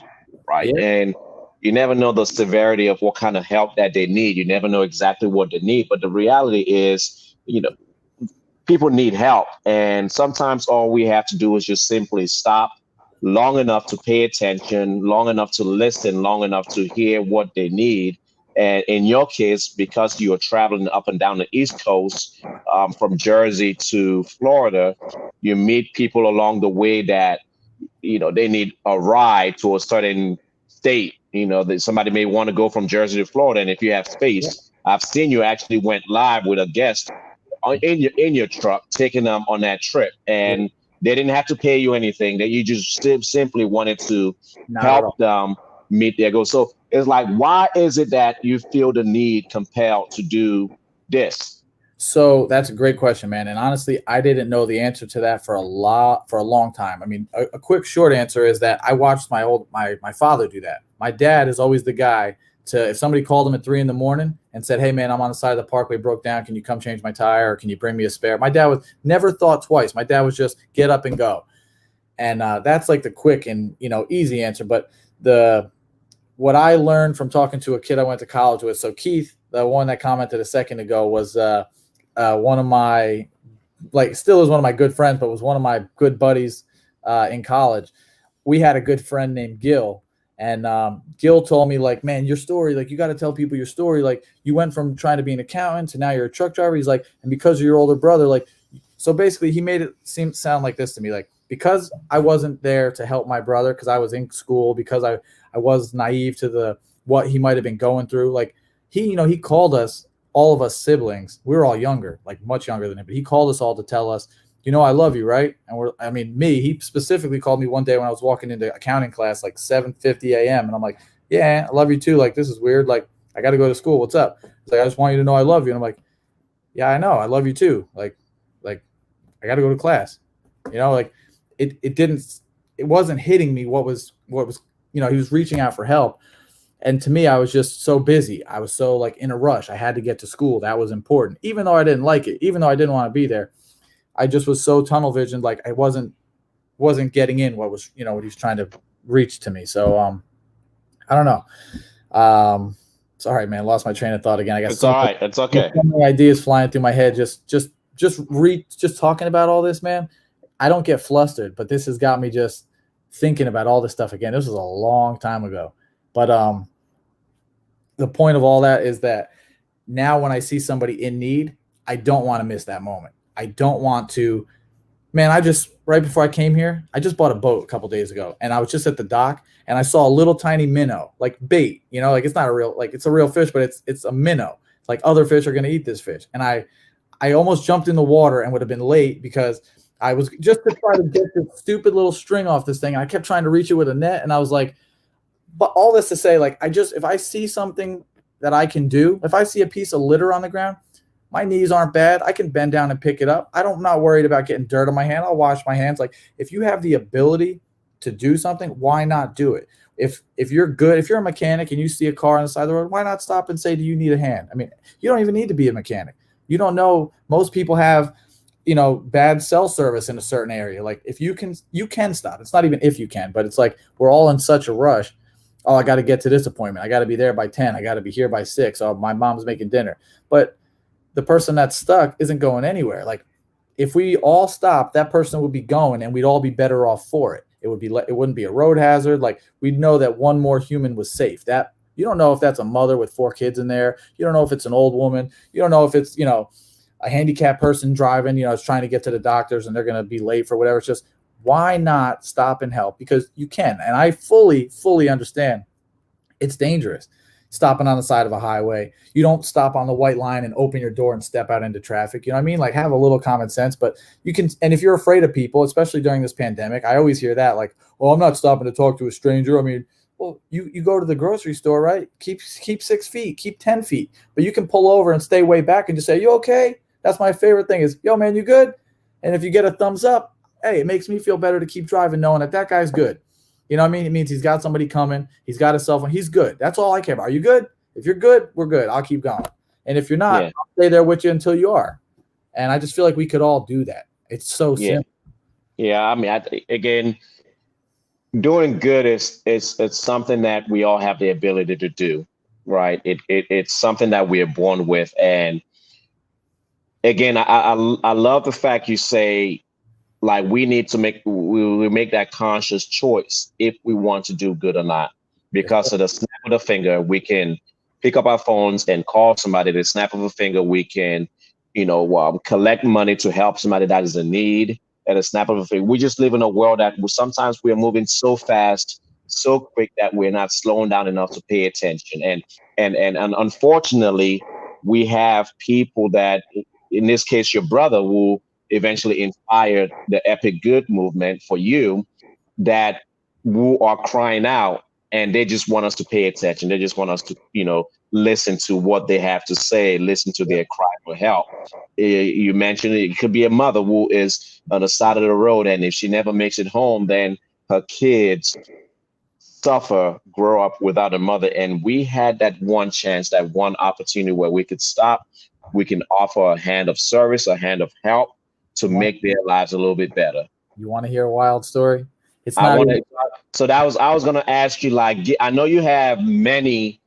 right? Yeah. And you never know the severity of what kind of help that they need. You never know exactly what they need, but the reality is, people need help, and sometimes all we have to do is just simply stop long enough to pay attention, long enough to listen, long enough to hear what they need. And in your case, because you are traveling up and down the East Coast, from Jersey to Florida, you meet people along the way that, they need a ride to a certain state. That somebody may want to go from Jersey to Florida, and if you have space, I've seen you actually went live with a guest in your truck, taking them on that trip, and they didn't have to pay you anything. That you just simply wanted to help them meet their goals. So it's like, why is it that you feel the need compelled to do this? So that's a great question, man. And honestly, I didn't know the answer to that for a long time. I mean, a quick short answer is that I watched my father do that. My dad is always the guy if somebody called him at 3 a.m. and said, hey man, I'm on the side of the parkway, broke down. Can you come change my tire? Or can you bring me a spare? My dad was never thought twice. My dad was just get up and go. And that's like the quick and, easy answer. But what I learned from talking to a kid I went to college with. So Keith, the one that commented a second ago, was one of my, still is one of my good friends, but was one of my good buddies in college. We had a good friend named Gil. And Gil told me, like, man, your story, like, you got to tell people your story. Like, you went from trying to be an accountant to now you're a truck driver. He's like, and because of your older brother, like, so basically he made it sound like this to me, like, because I wasn't there to help my brother, because I was in school, because I was naive to what he might have been going through. Like, he called us, all of us siblings. We were all younger, like much younger than him, but he called us all to tell us, I love you, right? And he specifically called me one day when I was walking into accounting class, like 7:50 a.m. And I'm like, yeah, I love you too. Like, this is weird. Like, I got to go to school. What's up? He's like, I just want you to know I love you. And I'm like, yeah, I know. I love you too. Like I got to go to class. Like it wasn't hitting me what was, he was reaching out for help. And to me, I was just so busy. I was so like in a rush. I had to get to school. That was important. Even though I didn't like it, even though I didn't want to be there, I just was so tunnel visioned. Like, I wasn't getting in what was, what he was trying to reach to me. So, I don't know. Sorry, man, lost my train of thought again. I guess it's all right. It's okay. So many ideas flying through my head. Just talking about all this, man. I don't get flustered, but this has got me just thinking about all this stuff again. This was a long time ago, but the point of all that is that now when I see somebody in need, I don't want to miss that moment. I don't want to, man. Right before I came here, I just bought a boat a couple days ago, and I was just at the dock, and I saw a little tiny minnow, like bait, like it's not a real, like it's a real fish, but it's a minnow. Like, other fish are going to eat this fish. And I almost jumped in the water and would have been late because I was just to try to get this stupid little string off this thing. I kept trying to reach it with a net, and I was like, but all this to say, like, if I see something that I can do, if I see a piece of litter on the ground, my knees aren't bad. I can bend down and pick it up. I'm not worried about getting dirt on my hand. I'll wash my hands. Like, if you have the ability to do something, why not do it? If you're good, if you're a mechanic and you see a car on the side of the road, why not stop and say, do you need a hand? I mean, you don't even need to be a mechanic. You don't know. Most people have bad cell service in a certain area. Like if you can stop. It's not even if you can, but it's like we're all in such a rush. Oh, I got to get to this appointment. I got to be there by 10. I got to be here by 6. Oh, my mom's making dinner. But the person that's stuck isn't going anywhere. Like if we all stop, that person would be going and we'd all be better off for it. It wouldn't be a road hazard. Like we'd know that one more human was safe. That you don't know if that's a mother with 4 kids in there. You don't know if it's an old woman. You don't know if it's, a handicapped person driving, is trying to get to the doctors and they're going to be late for whatever. It's just, why not stop and help? Because you can. And I fully understand it's dangerous stopping on the side of a highway. You don't stop on the white line and open your door and step out into traffic. You know what I mean? Like have a little common sense, but you can. And if you're afraid of people, especially during this pandemic, I always hear that like, well, I'm not stopping to talk to a stranger. I mean, well, you go to the grocery store, right? Keep 6 feet, keep 10 feet, but you can pull over and stay way back and just say, you okay? That's my favorite thing is, yo, man, you good? And if you get a thumbs up, hey, it makes me feel better to keep driving knowing that guy's good. You know what I mean? It means he's got somebody coming. He's got a cell phone. He's good. That's all I care about. Are you good? If you're good, we're good. I'll keep going. And if you're not, I'll stay there with you until you are. And I just feel like we could all do that. It's so simple. Yeah, I mean, again, doing good is it's something that we all have the ability to do, right? It's something that we are born with. And again, I love the fact you say, like, we need to make that conscious choice if we want to do good or not. Because of the snap of the finger, we can pick up our phones and call somebody. The snap of a finger, we can, collect money to help somebody that is in need. At a snap of a finger, we just live in a world that sometimes we are moving so fast, so quick that we're not slowing down enough to pay attention. And unfortunately, we have people that, in this case, your brother, who eventually inspired the Epic Good movement for you, that who are crying out and they just want us to pay attention. They just want us to, listen to what they have to say, listen to their cry for help. You mentioned it could be a mother who is on the side of the road, and if she never makes it home, then her kids suffer, grow up without a mother. And we had that one chance, that one opportunity where we could stop. We can offer a hand of service, a hand of help to make their lives a little bit better. You want to hear a wild story? So I was going to ask you, like, I know you have many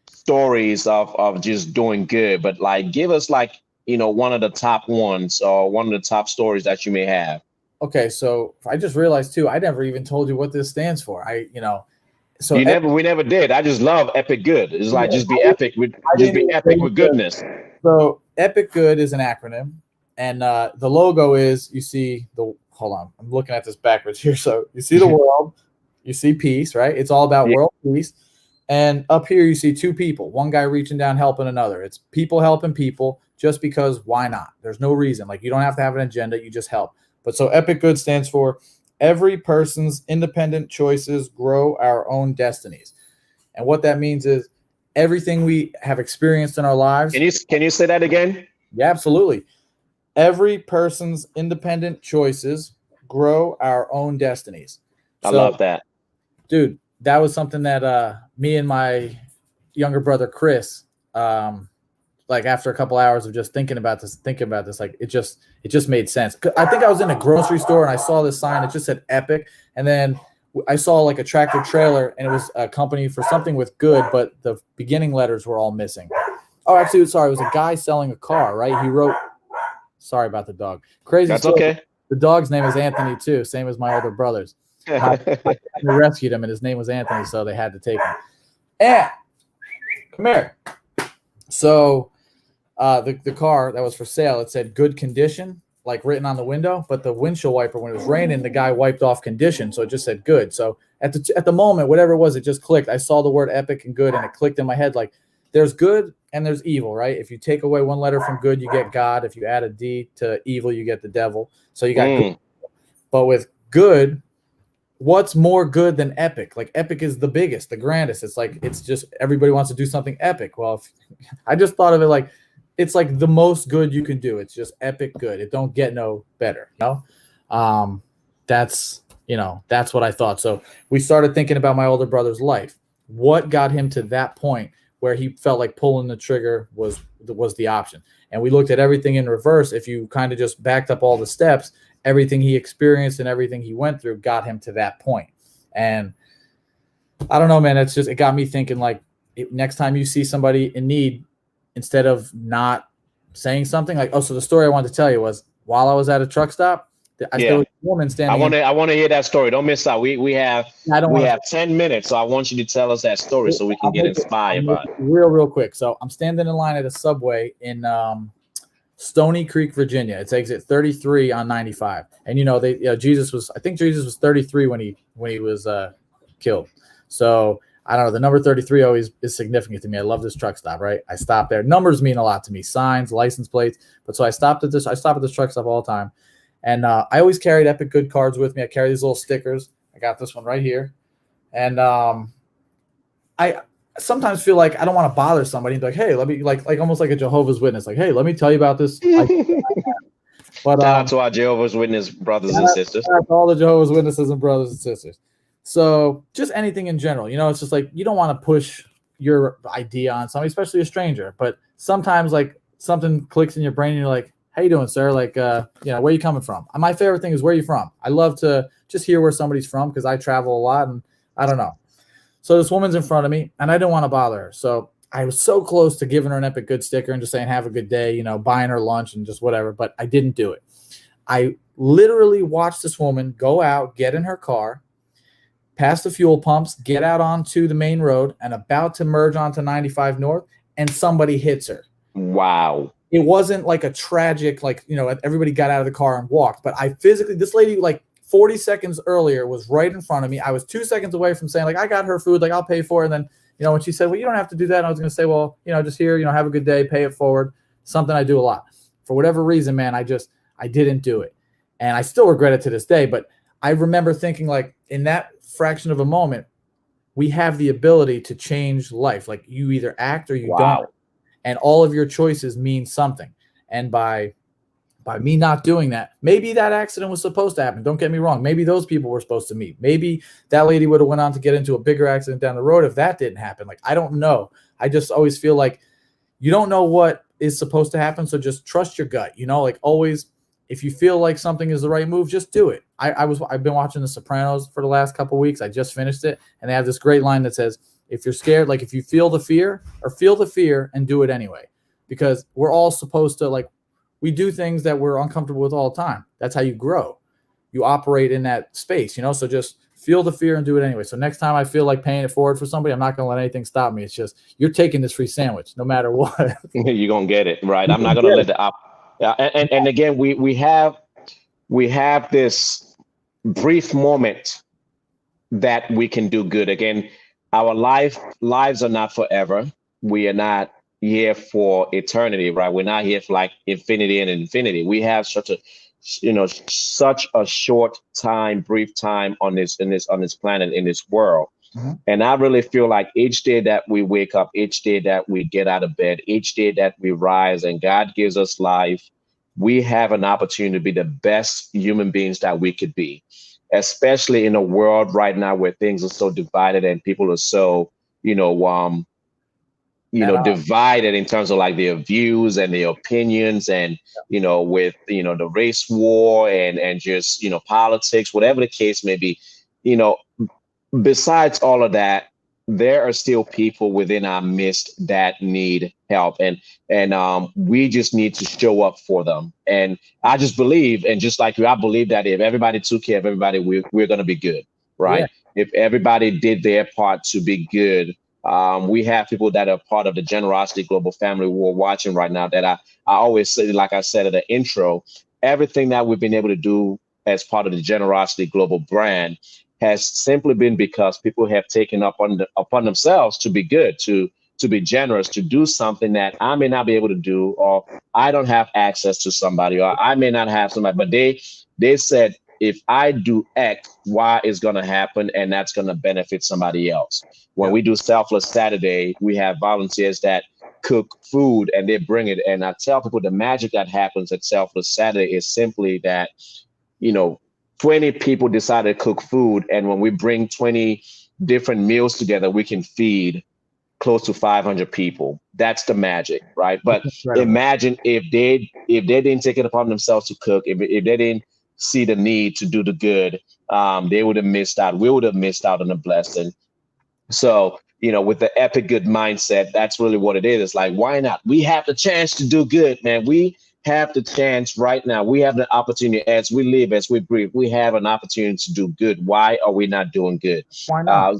stories of just doing good, but like, give us one of the top ones or one of the top stories that you may have. Okay, so I just realized too, I never even told you what this stands for. We never did. I just love Epic Good. It's like just be epic with goodness. So Epic Good is an acronym, and the logo is, you see hold on, I'm looking at this backwards here. So you see the world, you see peace, right? It's all about world peace. And up here you see 2 people, one guy reaching down, helping another. It's people helping people just because why not? There's no reason. Like you don't have to have an agenda, you just help. But so Epic Good stands for every person's independent choices grow our own destinies. And what that means is everything we have experienced in our lives. Can you say that again? Yeah, absolutely. Every person's independent choices grow our own destinies. I love that. Dude, that was something that me and my younger brother, Chris, like after a couple hours of just thinking about this, like it just made sense. I think I was in a grocery store and I saw this sign. It just said Epic. And then I saw like a tractor trailer and it was a company for something with good, but the beginning letters were all missing. Oh, actually, sorry. It was a guy selling a car, right? He wrote, sorry about the dog. Crazy. That's story. okay. The dog's name is Anthony too. Same as my older brother's. I rescued him and his name was Anthony. So they had to take him. And come here. So the car that was for sale, it said good condition, like written on the window, but the windshield wiper, when it was raining, the guy wiped off condition. So it just said good. So at the moment, whatever it was, it just clicked. I saw the word epic and good and it clicked in my head. Like there's good and there's evil, right? If you take away one letter from good, you get God. If you add a D to evil, you get the devil. So you got good. But with good, what's more good than epic? Like epic is the biggest, the grandest. It's like, it's just everybody wants to do something epic. Well, I just thought of it like, it's like the most good you can do. It's just epic good. It don't get no better. That's what I thought. So we started thinking about my older brother's life. What got him to that point where he felt like pulling the trigger was the option. And we looked at everything in reverse. If you kind of just backed up all the steps, everything he experienced and everything he went through got him to that point. And I don't know, man, it got me thinking, like, next time you see somebody in need, instead of not saying something, like, oh, so the story I wanted to tell you was, while I was at a truck stop, there was a woman standing. I want to hear that story. Don't miss out. We have 10 minutes, so I want you to tell us that story so we can get inspired by it. Real quick. So I'm standing in line at a Subway in Stony Creek, Virginia. It's exit 33 on 95. And Jesus was 33 when he was killed. So I don't know. The number 33 always is significant to me. I love this truck stop, right? I stop there. Numbers mean a lot to me. Signs, license plates. But so I stop at this truck stop all the time. And I always carried Epic Good cards with me. I carry these little stickers. I got this one right here. And I sometimes feel like I don't want to bother somebody and be like, hey, let me, like almost like a Jehovah's Witness. Like, hey, let me tell you about this. But shout out to our Jehovah's Witness brothers and sisters. Shout out to all the Jehovah's Witnesses and brothers and sisters. So just anything in general, it's just like, you don't want to push your idea on somebody, especially a stranger. But sometimes, like, something clicks in your brain and you're like, how you doing, sir? Like, where are you coming from? My favorite thing is, where are you from? I love to just hear where somebody's from because I travel a lot and I don't know. So this woman's in front of me and I didn't want to bother her. So I was so close to giving her an Epic Good sticker and just saying, have a good day, buying her lunch and just whatever, but I didn't do it. I literally watched this woman go out, get in her car, past the fuel pumps, get out onto the main road and about to merge onto 95 North, and somebody hits her. Wow. It wasn't like a tragic, like, everybody got out of the car and walked. But this lady, like 40 seconds earlier, was right in front of me. I was 2 seconds away from saying, like, I got her food, like, I'll pay for it. And then, when she said, well, you don't have to do that, I was going to say, well, just here, have a good day, pay it forward. Something I do a lot. For whatever reason, man, I didn't do it. And I still regret it to this day. But I remember thinking, like, in that fraction of a moment, we have the ability to change life. Like, you either act or you don't. And all of your choices mean something. And by me not doing that, maybe that accident was supposed to happen. Don't get me wrong. Maybe those people were supposed to meet. Maybe that lady would have went on to get into a bigger accident down the road if that didn't happen. Like, I don't know. I just always feel like you don't know what is supposed to happen. So just trust your gut. Like, always, if you feel like something is the right move, just do it. I've been watching The Sopranos for the last couple of weeks. I just finished it. And they have this great line that says, if you're scared, like, if you feel the fear and do it anyway, because we're all supposed to, like, we do things that we're uncomfortable with all the time. That's how you grow. You operate in that space, so just feel the fear and do it anyway. So next time I feel like paying it forward for somebody, I'm not going to let anything stop me. It's just, you're taking this free sandwich no matter what. You're going to get it, right? I'm not going to let the and again, we have this brief moment that we can do good. Again, our lives are not forever. We are not here for eternity, right? We're not here for like infinity and infinity. We have such a short time, brief time on this planet, in this world. Mm-hmm. And I really feel like each day that we wake up, each day that we get out of bed, each day that we rise and God gives us life, we have an opportunity to be the best human beings that we could be, especially in a world right now where things are so divided and people are so, divided in terms of like their views and their opinions and, with, the race war and just, politics, whatever the case may be, besides all of that, there are still people within our midst that need help. And we just need to show up for them. And I just believe, and just like you, I believe that if everybody took care of everybody, we're going to be good, right? Yeah. If everybody did their part to be good, we have people that are part of the Generosity Global family who are watching right now that I always say, like I said at the intro, everything that we've been able to do as part of the Generosity Global brand has simply been because people have taken upon themselves to be good, to be generous, to do something that I may not be able to do, or I don't have access to somebody, or I may not have somebody, but they said, if I do X, Y is going to happen, and that's going to benefit somebody else. When we do Selfless Saturday, we have volunteers that cook food and they bring it. And I tell people the magic that happens at Selfless Saturday is simply that, 20 people decide to cook food. And when we bring 20 different meals together, we can feed close to 500 people. That's the magic, right? But Incredible. imagine if they didn't take it upon themselves to cook, if they didn't see the need to do the good, they would have missed out. We would have missed out on the blessing. So, with the epic good mindset, that's really what it is. It's like, why not? We have the chance to do good, man. We have the chance right now. We have the opportunity as we live, as we breathe. We have an opportunity to do good. Why are we not doing good? Why not?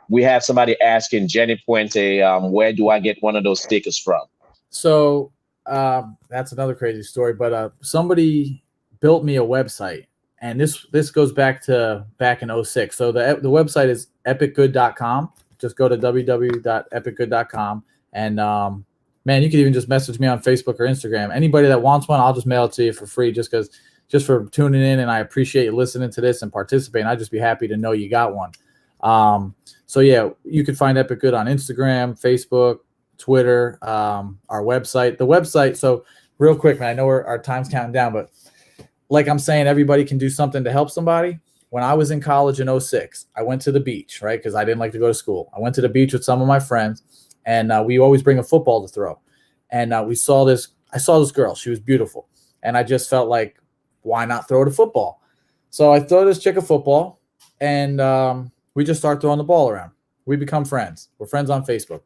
We have somebody asking Jenny Puente, where do I get one of those stickers from? So that's another crazy story. But somebody built me a website, and this goes back in 06. So the website is epicgood.com. Just go to www.epicgood.com, and man, you can even just message me on Facebook or Instagram. Anybody that wants one, I'll just mail it to you for free, just for tuning in, and I appreciate you listening to this and participating. I'd just be happy to know you got one. So yeah, you can find Epic Good on Instagram, Facebook, Twitter, our website. The website. So real quick, man, I know our time's counting down, but like I'm saying, everybody can do something to help somebody. When I was in college in 06, I went to the beach, right? Because I didn't like to go to school. I went to the beach with some of my friends, and we always bring a football to throw. And I saw this girl. She was beautiful. And I just felt like, why not throw the football? So I throw this chick a football, and we just start throwing the ball around. We become friends. We're friends on Facebook.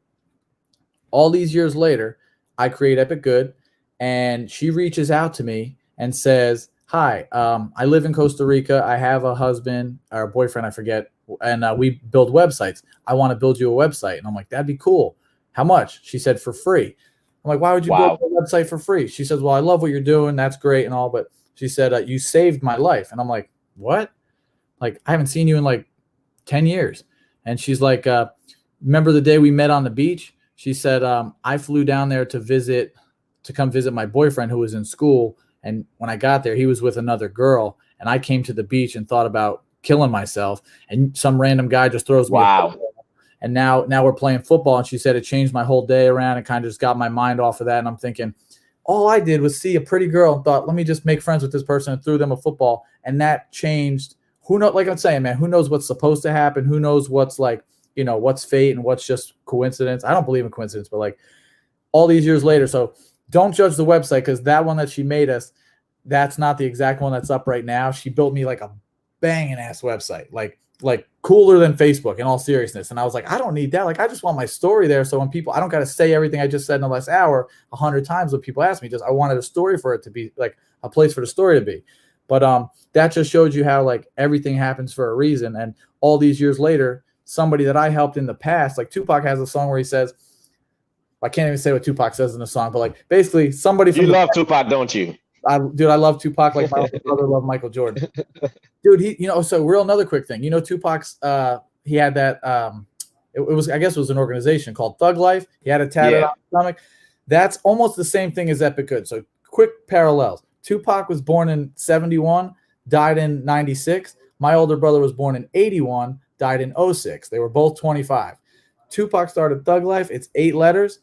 All these years later, I create Epic Good, and she reaches out to me and says, hi, I live in Costa Rica. I have a husband or a boyfriend, I forget, and we build websites. I want to build you a website. And I'm like, that'd be cool. How much? She said, for free. I'm like, why would you build a website for free? She says, well, I love what you're doing. That's great and all. But she said, you saved my life. And I'm like, what? Like, I haven't seen you in like 10 years. And she's like, remember the day we met on the beach? She said, I flew down there to come visit my boyfriend who was in school. And when I got there, he was with another girl, and I came to the beach and thought about killing myself. And some random guy just throws me a football. And now we're playing football. And she said it changed my whole day around and kind of just got my mind off of that. And I'm thinking, all I did was see a pretty girl and thought, let me just make friends with this person, and threw them a football. And that changed. Who knows? Like I'm saying, man, who knows what's supposed to happen? Who knows what's like, what's fate and what's just coincidence? I don't believe in coincidence, but like all these years later. So don't judge the website, because that one that she made us, that's not the exact one that's up right now. She built me like a banging ass website, like cooler than Facebook, in all seriousness. And I was like, I don't need that. Like, I just want my story there. So when I don't got to say everything I just said in the last hour 100 times when people ask me, I wanted a story for it to be like a place for the story to be. But that just showed you how like everything happens for a reason. And all these years later, somebody that I helped in the past, like Tupac has a song where he says, I can't even say what Tupac says in the song, but like basically somebody from Tupac, don't you? I love Tupac like my brother loved Michael Jordan. Dude, so another quick thing. Tupac's he had that it was an organization called Thug Life. He had a tattoo on his stomach. That's almost the same thing as Epic Good. So quick parallels. Tupac was born in 71, died in 96. My older brother was born in 81, died in 06. They were both 25. Tupac started Thug Life. It's 8 letters.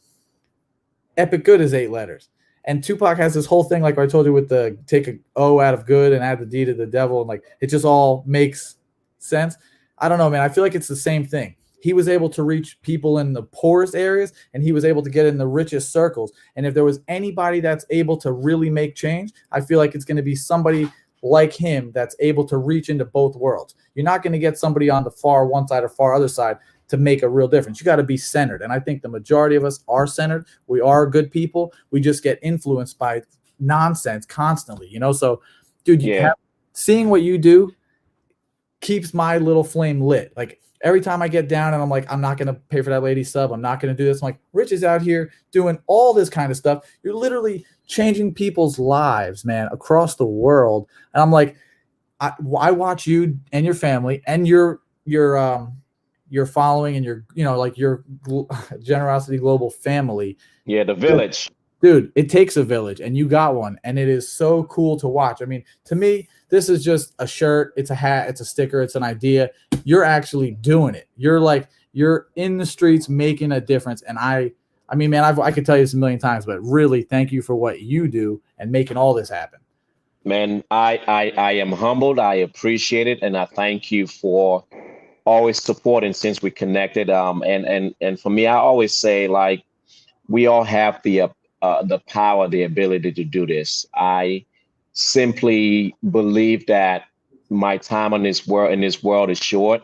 Epic Good is 8 letters. And Tupac has this whole thing, like I told you, with the take a O out of good and add the D to the devil. And like, it just all makes sense. I don't know, man. I feel like it's the same thing. He was able to reach people in the poorest areas, and he was able to get in the richest circles. And if there was anybody that's able to really make change, I feel like it's going to be somebody like him that's able to reach into both worlds. You're not going to get somebody on the far one side or far other side to make a real difference. You got to be centered. And I think the majority of us are centered. We are good people. We just get influenced by nonsense constantly, So, dude, seeing what you do keeps my little flame lit. Like every time I get down and I'm like, I'm not going to pay for that lady sub. I'm not going to do this. I'm like, Rich is out here doing all this kind of stuff. You're literally changing people's lives, man, across the world. And I'm like, I watch you and your family and your following and your Generosity Global family. Yeah, the village. Dude, it takes a village, and you got one, and it is so cool to watch. I mean, to me, this is just a shirt, it's a hat, it's a sticker, it's an idea. You're actually doing it. You're in the streets making a difference. And I mean, man, I could tell you this a million times, but really thank you for what you do and making all this happen. Man, I am humbled. I appreciate it, and I thank you for always supporting since we connected. And for me, I always say like we all have the power, the ability to do this. I simply believe that my time on this world in this world is short,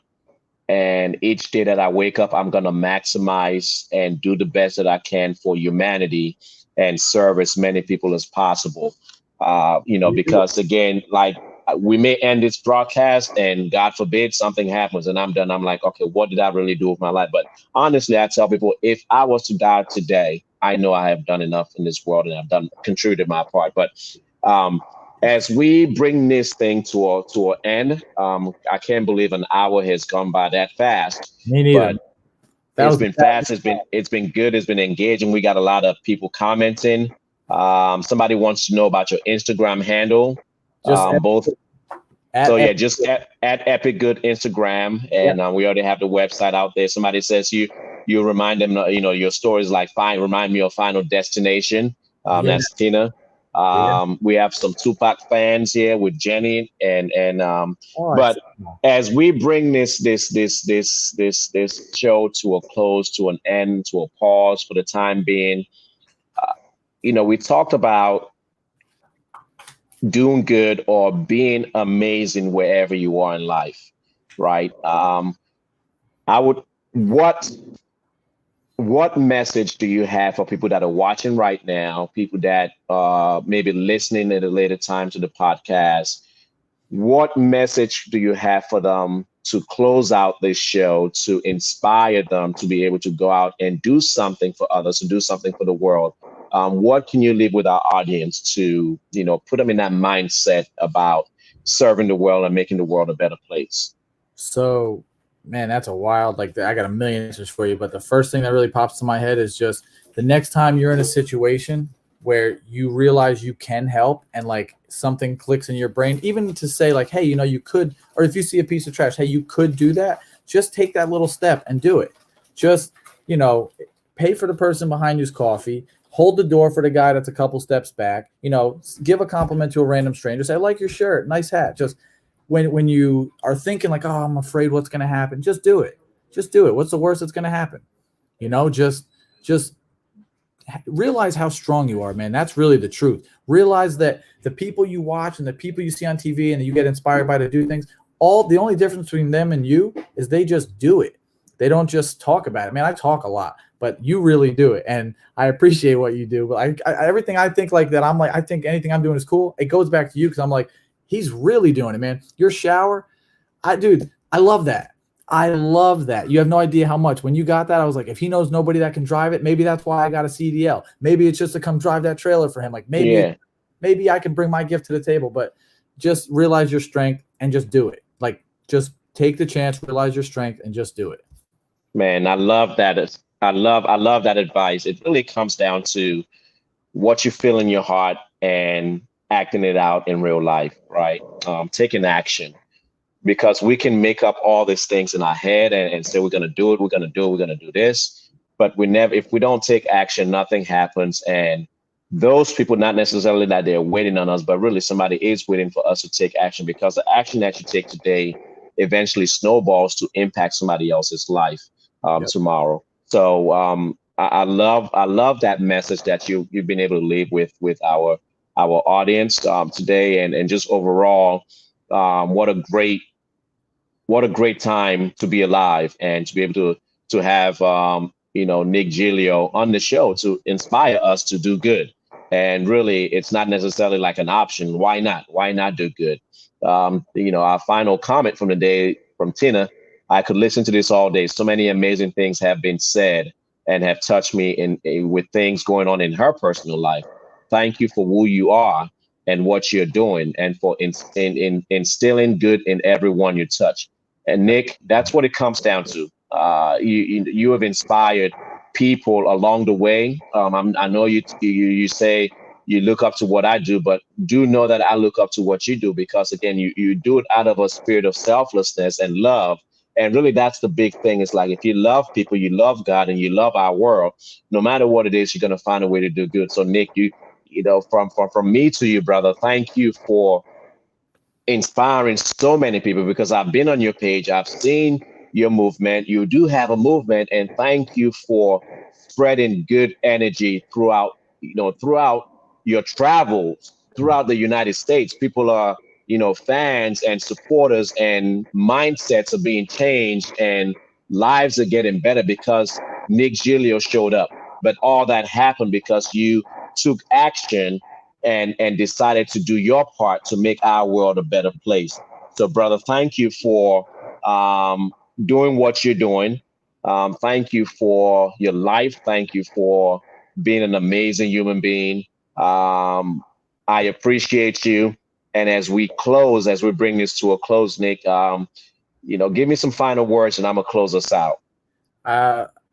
and each day that I wake up, I'm gonna maximize and do the best that I can for humanity and serve as many people as possible. Because again, like we may end this broadcast and God forbid something happens and I'm done. I'm like, okay, what did I really do with my life? But honestly, I tell people if I was to die today, I know I have done enough in this world and I've done contributed my part. But um, as we bring this thing to an end, I can't believe an hour has gone by that fast. Me neither. But it's been fast. It's been good. It's been engaging. We got a lot of people commenting. Somebody wants to know about your Instagram handle. Just Both. at So yeah, Epic. just at Epic Good Instagram, Yeah. and we already have the website out there. Somebody says you remind them, your stories like fine. Remind me of Final Destination. Yeah. That's Tina. Yeah. We have some Tupac fans here with Jenny and Oh, but as we bring this show to a close, to an end, to a pause for the time being, we talked about doing good or being amazing wherever you are in life, right? I would what what message do you have for people that are watching right now, people that maybe listening at a later time to the podcast? What message do you have for them to close out this show, to inspire them to be able to go out and do something for others, to do something for the world? What can you leave with our audience to, put them in that mindset about serving the world and making the world a better place? So, man, that's a wild. Like, I got a million answers for you, but the first thing that really pops to my head is just the next time you're in a situation where you realize you can help and like something clicks in your brain, even to say like, hey, you could, or if you see a piece of trash, hey, you could do that. Just take that little step and do it. Just, pay for the person behind you's coffee. Hold the door for the guy that's a couple steps back. Give a compliment to a random stranger. Say, I like your shirt, nice hat. Just when you are thinking like, oh, I'm afraid what's going to happen, just do it. Just do it. What's the worst that's going to happen? Just realize how strong you are, man. That's really the truth. Realize that the people you watch and the people you see on TV and you get inspired by to do things, the only difference between them and you is they just do it. They don't just talk about it. Man, I talk a lot, but you really do it. And I appreciate what you do. But everything I think like that, I'm like, I think anything I'm doing is cool. It goes back to you because I'm like, he's really doing it, man. Your shower, I love that. I love that. You have no idea how much. When you got that, I was like, if he knows nobody that can drive it, maybe that's why I got a CDL. Maybe it's just to come drive that trailer for him. Like maybe I can bring my gift to the table, but just realize your strength and just do it. Like just take the chance, realize your strength and just do it. Man, I love that. I love that advice. It really comes down to what you feel in your heart and acting it out in real life, right? Taking action, because we can make up all these things in our head and say we're going to do it, we're going to do it, we're going to do this, but if we don't take action, nothing happens. And those people, not necessarily that they're waiting on us, but really somebody is waiting for us to take action, because the action that you take today eventually snowballs to impact somebody else's life tomorrow. So I love that message that you've been able to leave with our audience today, and just overall, what a great time to be alive and to be able to have Nick Giglio on the show to inspire us to do good. And really, it's not necessarily like an option. Why not? Why not do good? Our final comment from the day from Tina. I could listen to this all day. So many amazing things have been said and have touched me with things going on in her personal life. Thank you for who you are and what you're doing, and for instilling good in everyone you touch. And Nick, that's what it comes down to. You have inspired people along the way. I know you say you look up to what I do, but do know that I look up to what you do, because again, you do it out of a spirit of selflessness and love. And really, that's the big thing. It's like, if you love people, you love God, and you love our world, no matter what it is, you're going to find a way to do good. So Nick, from me to you, brother, thank you for inspiring so many people, because I've been on your page. I've seen your movement. You do have a movement, and thank you for spreading good energy throughout, throughout your travels throughout the United States. People are, fans and supporters, and mindsets are being changed, and lives are getting better because Nick Giglio showed up. But all that happened because you took action and decided to do your part to make our world a better place. So, brother, thank you for um, doing what you're doing. Thank you for your life. Thank you for being an amazing human being. Um, I appreciate you. And as we bring this to a close, Nick, give me some final words, and I'm gonna close us out.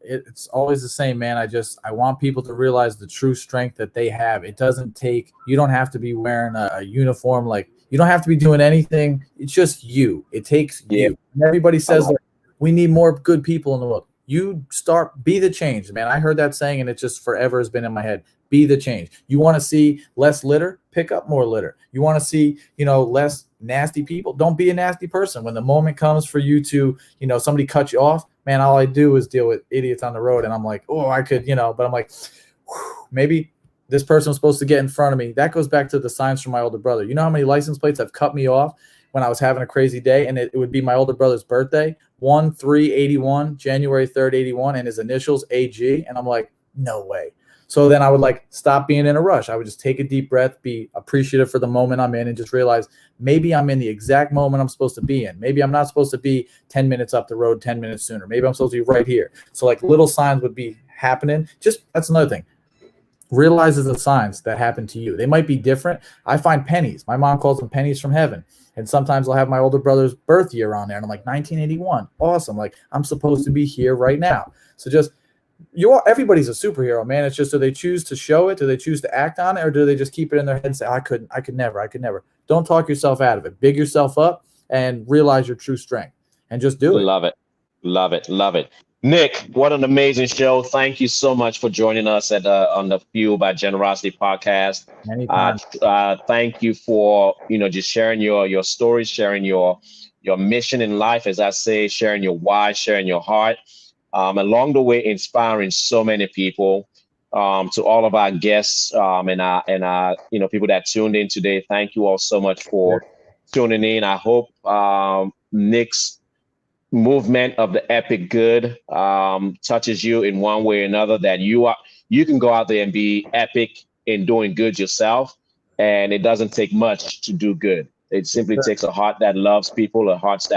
It's always the same, man. I want people to realize the true strength that they have. It doesn't take, you don't have to be wearing a uniform. Like, you don't have to be doing anything. It's just you. It takes Yeah, you. And everybody says like, like, we need more good people in the world. You start, be the change, man. I heard that saying, and it just forever has been in my head. Be the change. You want to see less litter? Pick up more litter. You want to see, less nasty people? Don't be a nasty person. When the moment comes for you to, somebody cut you off, man, all I do is deal with idiots on the road. And I'm like, oh, I could, but I'm like, maybe this person was supposed to get in front of me. That goes back to the signs from my older brother. You know how many license plates have cut me off when I was having a crazy day, and it would be my older brother's birthday, 1/3/81, January 3rd, 81, and his initials AG. And I'm like, no way. So then I would like stop being in a rush. I would just take a deep breath, be appreciative for the moment I'm in, and just realize maybe I'm in the exact moment I'm supposed to be in. Maybe I'm not supposed to be 10 minutes up the road 10 minutes sooner. Maybe I'm supposed to be right here. So like little signs would be happening. Just, that's another thing. Realize the signs that happen to you. They might be different. I find pennies. My mom calls them pennies from heaven. And sometimes I'll have my older brother's birth year on there, and I'm like, 1981. Awesome. Like, I'm supposed to be here right now. So just, everybody's a superhero, man. It's just, do they choose to show it? Do they choose to act on it? Or do they just keep it in their head and say, I could never. Don't talk yourself out of it. Big yourself up and realize your true strength and just do it. love it, love it, love it. Nick, what an amazing show! Thank you so much for joining us on the Fuel by Generosity podcast. Anytime. Thank you for just sharing your stories, sharing your mission in life, as I say, sharing your why, sharing your heart. Along the way, inspiring so many people. To all of our guests and our people that tuned in today, thank you all so much for tuning in. I hope Nick's movement of the epic good touches you in one way or another, that you can go out there and be epic in doing good yourself, and it doesn't take much to do good. It simply takes a heart that loves people, a heart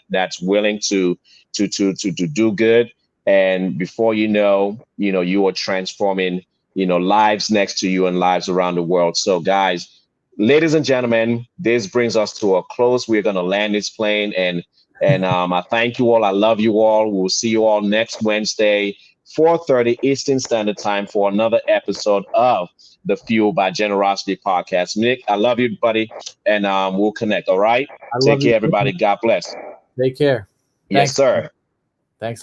that's willing to do good, and before you are transforming lives next to you and lives around the world. So guys, ladies and gentlemen, this brings us to a close. We're going to land this plane, and I thank you all. I love you all. We'll see you all next Wednesday, 4:30 Eastern Standard Time, for another episode of the Fuel by Generosity podcast. Nick, I love you, buddy, and we'll connect. All right. Take care, everybody. God bless. Take care. Yes, sir. Thanks a lot.